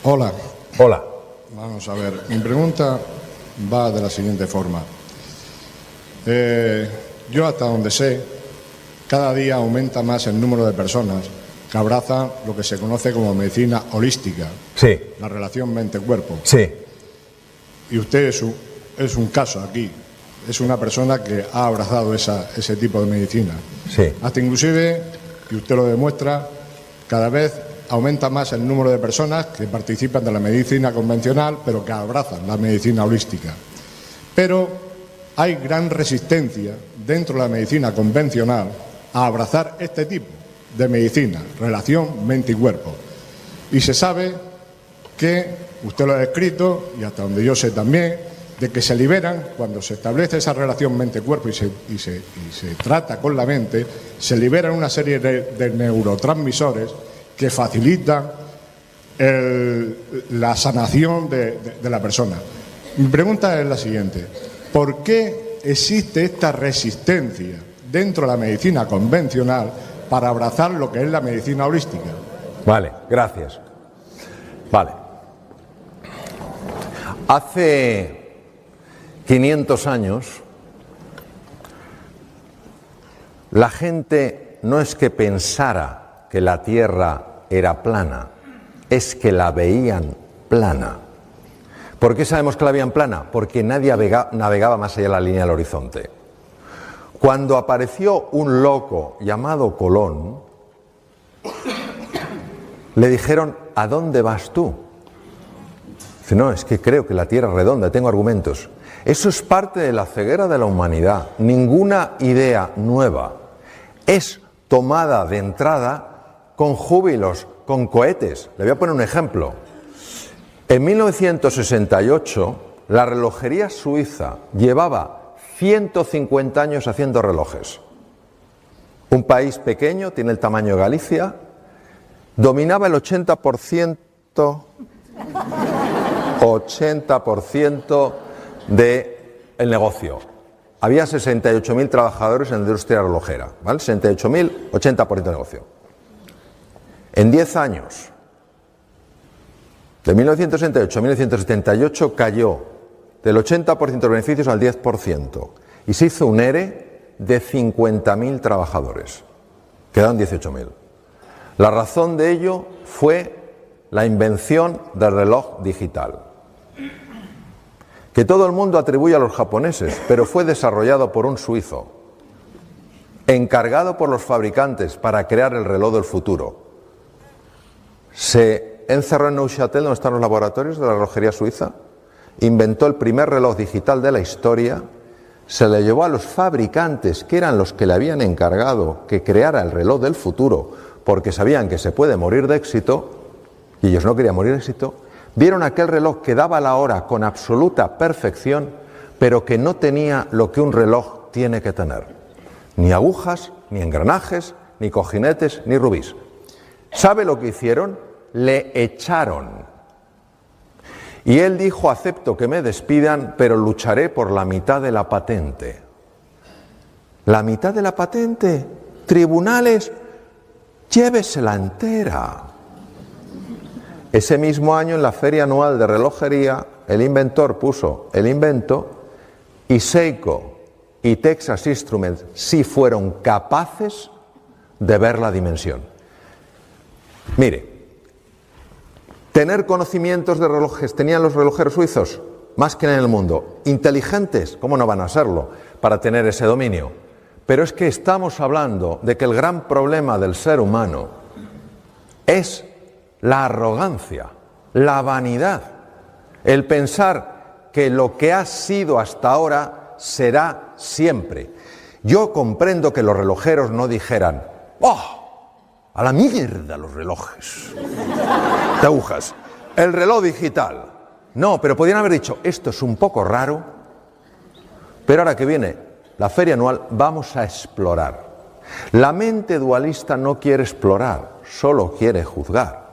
Speaker 6: Hola.
Speaker 1: Hola.
Speaker 6: Vamos a ver, mi pregunta va de la siguiente forma. Yo hasta donde sé, cada día aumenta más el número de personas que abrazan lo que se conoce como medicina holística.
Speaker 1: Sí.
Speaker 6: La relación mente-cuerpo.
Speaker 1: Sí.
Speaker 6: Y usted es un caso aquí. Es una persona que ha abrazado ese tipo de medicina.
Speaker 1: Sí.
Speaker 6: Hasta inclusive, y usted lo demuestra, cada vez aumenta más el número de personas que participan de la medicina convencional, pero que abrazan la medicina holística. Pero hay gran resistencia dentro de la medicina convencional a abrazar este tipo de medicina, relación mente y cuerpo. Y se sabe que, usted lo ha descrito, y hasta donde yo sé también, de que se liberan, cuando se establece esa relación mente-cuerpo y se trata con la mente, se liberan una serie de neurotransmisores que facilitan la sanación de la persona. Mi pregunta es la siguiente: ¿por qué existe esta resistencia dentro de la medicina convencional para abrazar lo que es la medicina holística?
Speaker 1: Vale, gracias. Vale. Hace 500 años, la gente no es que pensara que la Tierra era plana, es que la veían plana. ¿Por qué sabemos que la veían plana? Porque nadie navegaba más allá de la línea del horizonte. Cuando apareció un loco llamado Colón, le dijeron: ¿a dónde vas tú? Dice: no, es que creo que la Tierra es redonda, tengo argumentos. Eso es parte de la ceguera de la humanidad. Ninguna idea nueva es tomada de entrada con júbilos, con cohetes. Le voy a poner un ejemplo. En 1968, la relojería suiza llevaba 150 años haciendo relojes. Un país pequeño, tiene el tamaño de Galicia, dominaba el 80% del negocio. Había 68.000 trabajadores en la industria relojera, ¿vale? 68.000, 80% de negocio. En 10 años, de 1968 a 1978, cayó del 80% de los beneficios al 10% y se hizo un ERE de 50.000 trabajadores. Quedaron 18.000. La razón de ello fue la invención del reloj digital, que todo el mundo atribuye a los japoneses, pero fue desarrollado por un suizo, encargado por los fabricantes para crear el reloj del futuro. Se encerró en Neuchâtel, donde están los laboratorios de la relojería suiza, inventó el primer reloj digital de la historia, se le llevó a los fabricantes, que eran los que le habían encargado que creara el reloj del futuro, porque sabían que se puede morir de éxito, y ellos no querían morir de éxito. Vieron aquel reloj que daba la hora con absoluta perfección, pero que no tenía lo que un reloj tiene que tener. Ni agujas, ni engranajes, ni cojinetes, ni rubíes. ¿Sabe lo que hicieron? Le echaron. Y él dijo: acepto que me despidan, pero lucharé por la mitad de la patente. ¿La mitad de la patente? Tribunales, llévesela entera. Ese mismo año, en la feria anual de relojería, el inventor puso el invento y Seiko y Texas Instruments sí fueron capaces de ver la dimensión. Mire, tener conocimientos de relojes tenían los relojeros suizos, más que en el mundo. Inteligentes, ¿cómo no van a serlo para tener ese dominio? Pero es que estamos hablando de que el gran problema del ser humano es la arrogancia, la vanidad, el pensar que lo que ha sido hasta ahora será siempre. Yo comprendo que los relojeros no dijeran: ¡oh, a la mierda los relojes de agujas! El reloj digital. No, pero podrían haber dicho, esto es un poco raro, pero ahora que viene la feria anual vamos a explorar. La mente dualista no quiere explorar, solo quiere juzgar.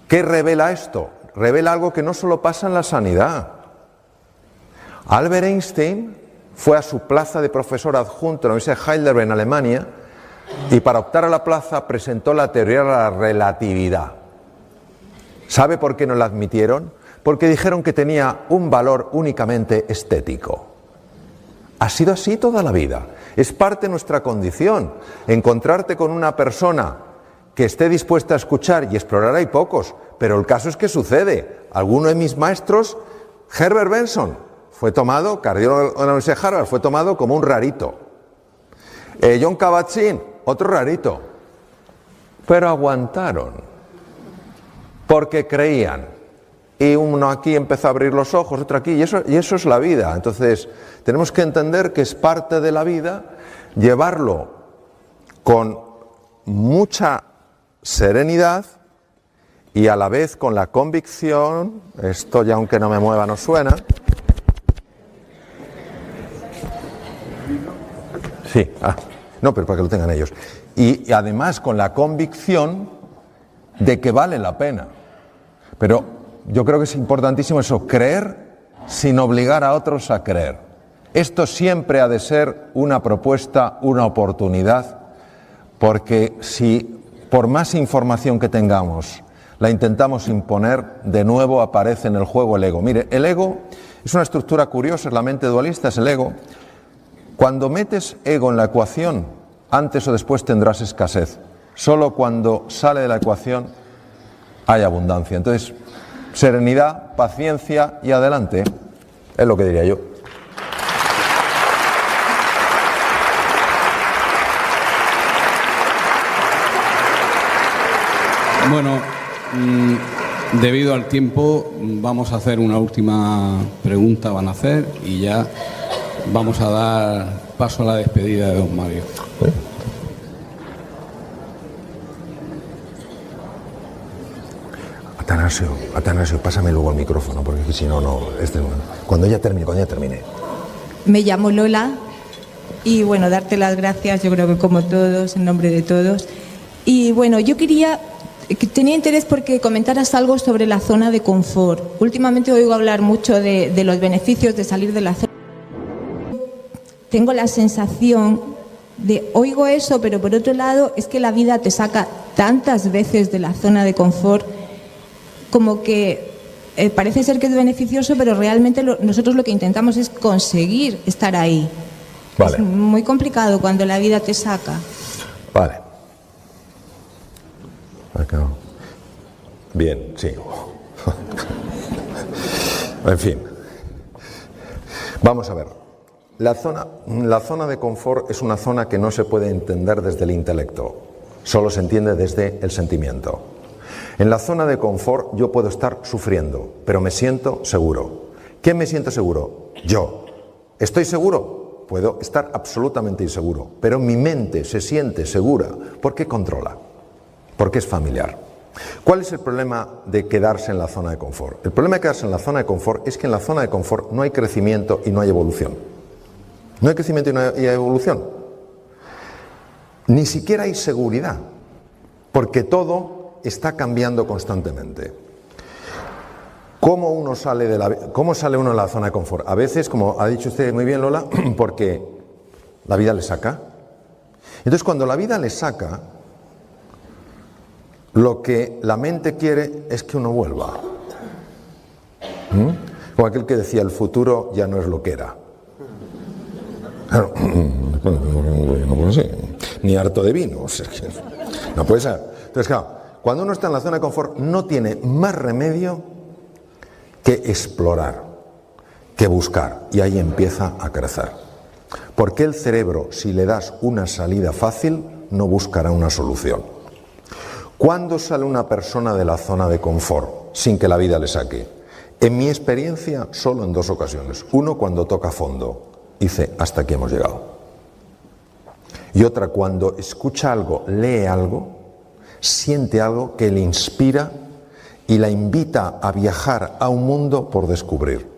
Speaker 1: ¿Qué revela esto? Revela algo que no solo pasa en la sanidad. Albert Einstein fue a su plaza de profesor adjunto en la Universidad de Heidelberg en Alemania y para optar a la plaza presentó la teoría de la relatividad. ¿Sabe por qué no la admitieron? Porque dijeron que tenía un valor únicamente estético. Ha sido así toda la vida. Es parte de nuestra condición. Encontrarte con una persona que esté dispuesta a escuchar y explorar hay pocos, pero el caso es que sucede. Alguno de mis maestros, Herbert Benson, fue tomado, cardiólogo de la Universidad de Harvard, fue tomado como un rarito. John Kabat-Zinn, otro rarito. Pero aguantaron, porque creían. Y uno aquí empezó a abrir los ojos, otro aquí, y eso es la vida. Entonces, tenemos que entender que es parte de la vida, llevarlo con mucha serenidad y a la vez con la convicción, esto ya aunque no me mueva no suena. Sí, no, pero para que lo tengan ellos. Y además con la convicción de que vale la pena. Pero yo creo que es importantísimo eso, creer sin obligar a otros a creer. Esto siempre ha de ser una propuesta, una oportunidad, porque si por más información que tengamos la intentamos imponer, de nuevo aparece en el juego el ego. Mire, el ego es una estructura curiosa, es la mente dualista, es el ego. Cuando metes ego en la ecuación, antes o después tendrás escasez. Solo cuando sale de la ecuación hay abundancia. Entonces, serenidad, paciencia y adelante, es lo que diría yo.
Speaker 7: Bueno, debido al tiempo, vamos a hacer una última pregunta, van a hacer, y ya vamos a dar paso a la despedida de don Mario.
Speaker 1: Atanasio, pásame luego el micrófono, porque si no, cuando ya termine.
Speaker 4: Me llamo Lola y bueno, darte las gracias, yo creo que como todos, en nombre de todos. Y bueno, yo tenía interés porque comentaras algo sobre la zona de confort. Últimamente oigo hablar mucho de los beneficios de salir de la zona. Tengo la sensación oigo eso, pero por otro lado es que la vida te saca tantas veces de la zona de confort como que parece ser que es beneficioso, pero realmente nosotros lo que intentamos es conseguir estar ahí. Vale. Es muy complicado cuando la vida te saca.
Speaker 1: Vale. Acá. Bien, sí. En fin. Vamos a ver. La zona de confort es una zona que no se puede entender desde el intelecto. Solo se entiende desde el sentimiento. En la zona de confort yo puedo estar sufriendo, pero me siento seguro. ¿Quién me siente seguro? Yo. ¿Estoy seguro? Puedo estar absolutamente inseguro, pero mi mente se siente segura porque controla, porque es familiar. ¿Cuál es el problema de quedarse en la zona de confort? El problema de quedarse en la zona de confort es que en la zona de confort no hay crecimiento y no hay evolución. No hay crecimiento y no hay evolución. Ni siquiera hay seguridad, porque todo está cambiando constantemente. ¿Cómo sale uno de la zona de confort? A veces, como ha dicho usted muy bien, Lola, porque la vida le saca. Entonces, cuando la vida le saca, lo que la mente quiere es que uno vuelva. Como aquel que decía, el futuro ya no es lo que era. Claro, no puede ser. Ni harto de vino. O sea, no puede ser. Entonces, claro, cuando uno está en la zona de confort, no tiene más remedio que explorar, que buscar. Y ahí empieza a crecer. Porque el cerebro, si le das una salida fácil, no buscará una solución. ¿Cuándo sale una persona de la zona de confort sin que la vida le saque? En mi experiencia, solo en 2 ocasiones. Uno, cuando toca fondo. Dice, hasta aquí hemos llegado. Y otra, cuando escucha algo, lee algo, siente algo que le inspira y la invita a viajar a un mundo por descubrir.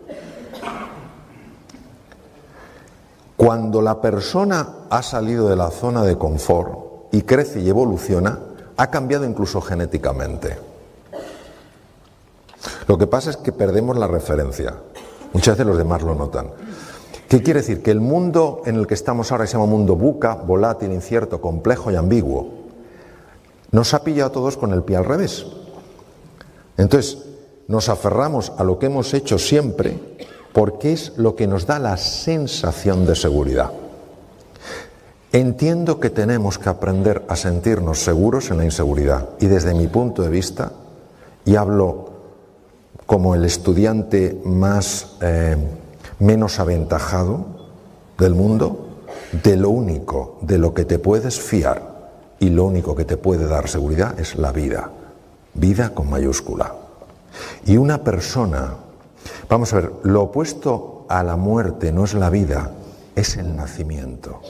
Speaker 1: Cuando la persona ha salido de la zona de confort y crece y evoluciona, ha cambiado incluso genéticamente. Lo que pasa es que perdemos la referencia. Muchas veces los demás lo notan. ¿Qué quiere decir? Que el mundo en el que estamos ahora, que se llama mundo VUCA, volátil, incierto, complejo y ambiguo, nos ha pillado a todos con el pie al revés. Entonces, nos aferramos a lo que hemos hecho siempre porque es lo que nos da la sensación de seguridad. Entiendo que tenemos que aprender a sentirnos seguros en la inseguridad y desde mi punto de vista, y hablo como el estudiante menos aventajado del mundo, de lo único de lo que te puedes fiar y lo único que te puede dar seguridad es la vida. Vida con mayúscula. Y una persona, vamos a ver, lo opuesto a la muerte no es la vida, es el nacimiento.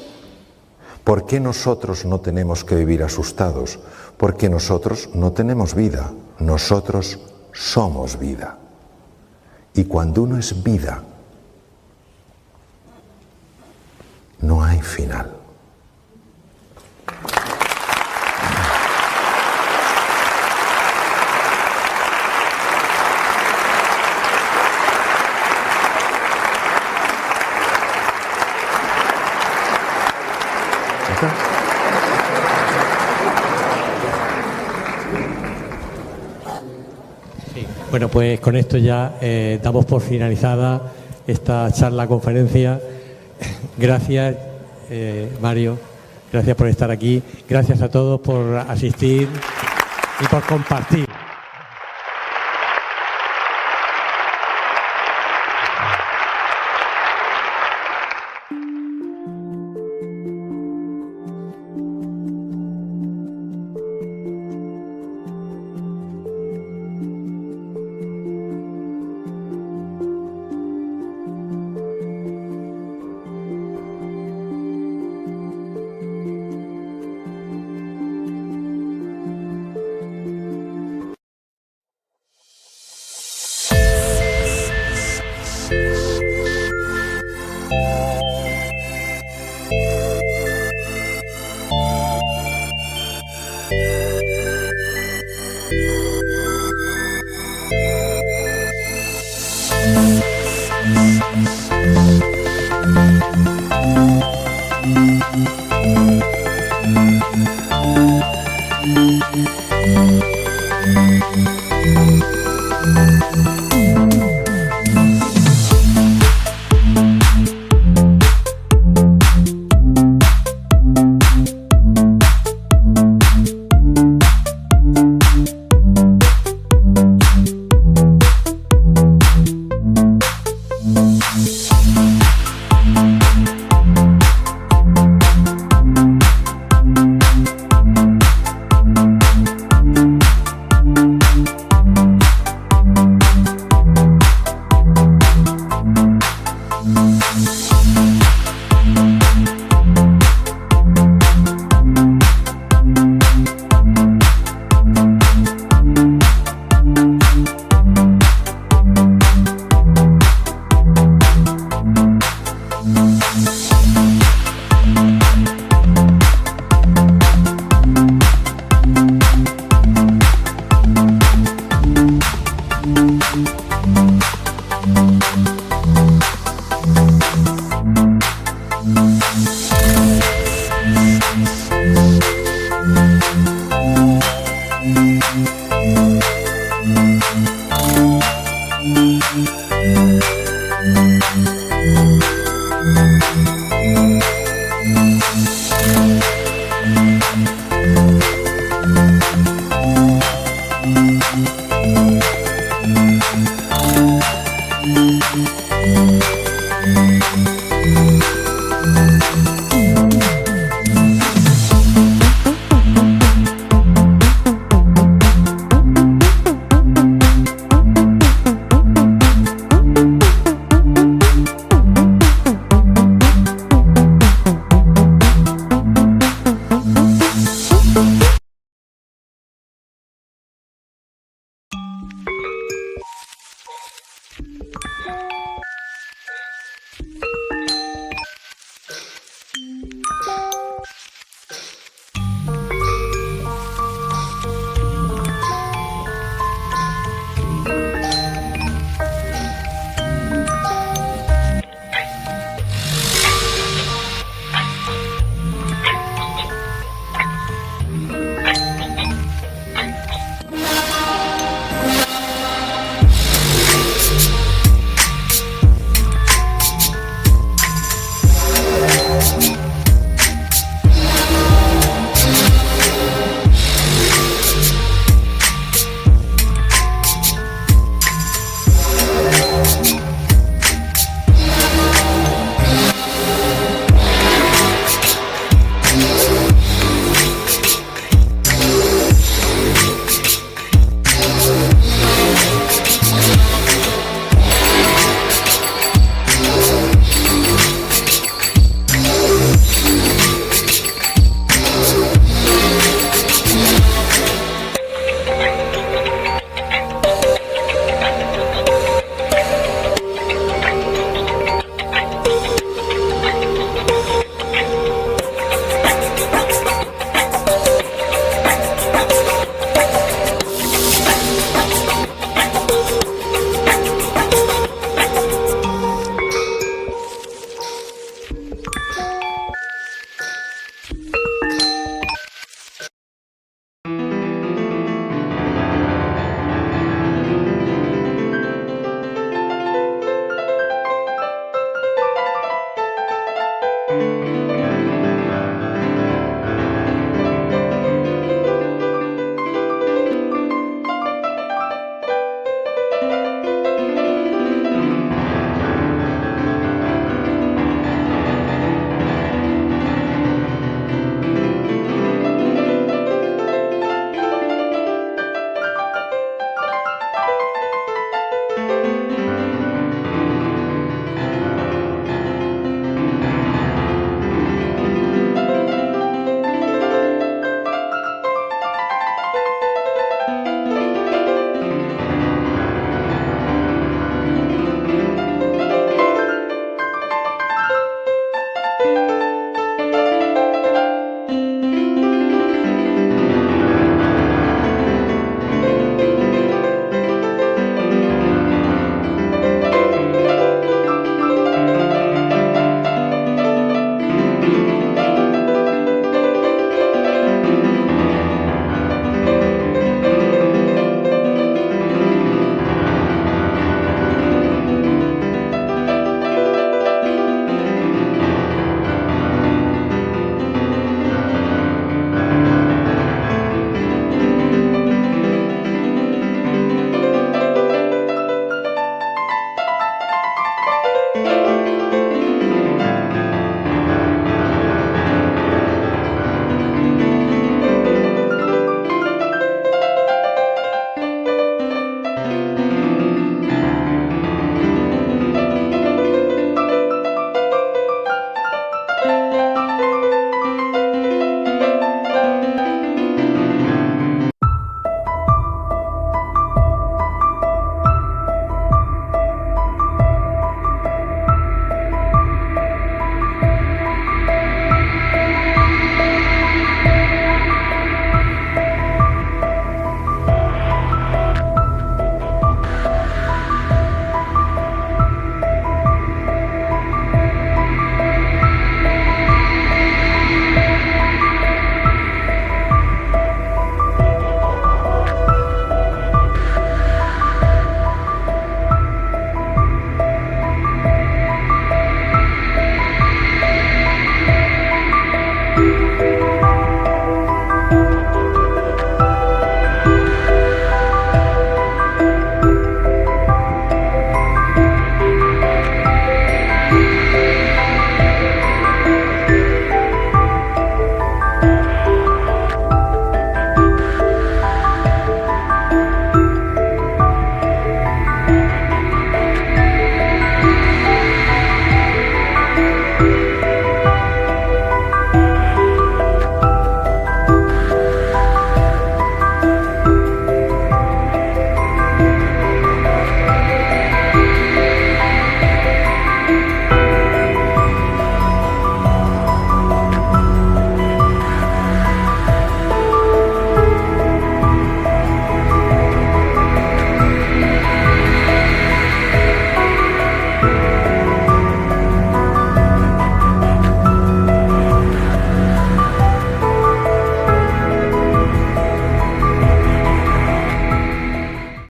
Speaker 1: ¿Por qué nosotros no tenemos que vivir asustados? Porque nosotros no tenemos vida, nosotros somos vida. Y cuando uno es vida, no hay final.
Speaker 8: Sí. Bueno, pues con esto ya damos por finalizada esta conferencia. Gracias, Mario, gracias por estar aquí, gracias a todos por asistir y por compartir.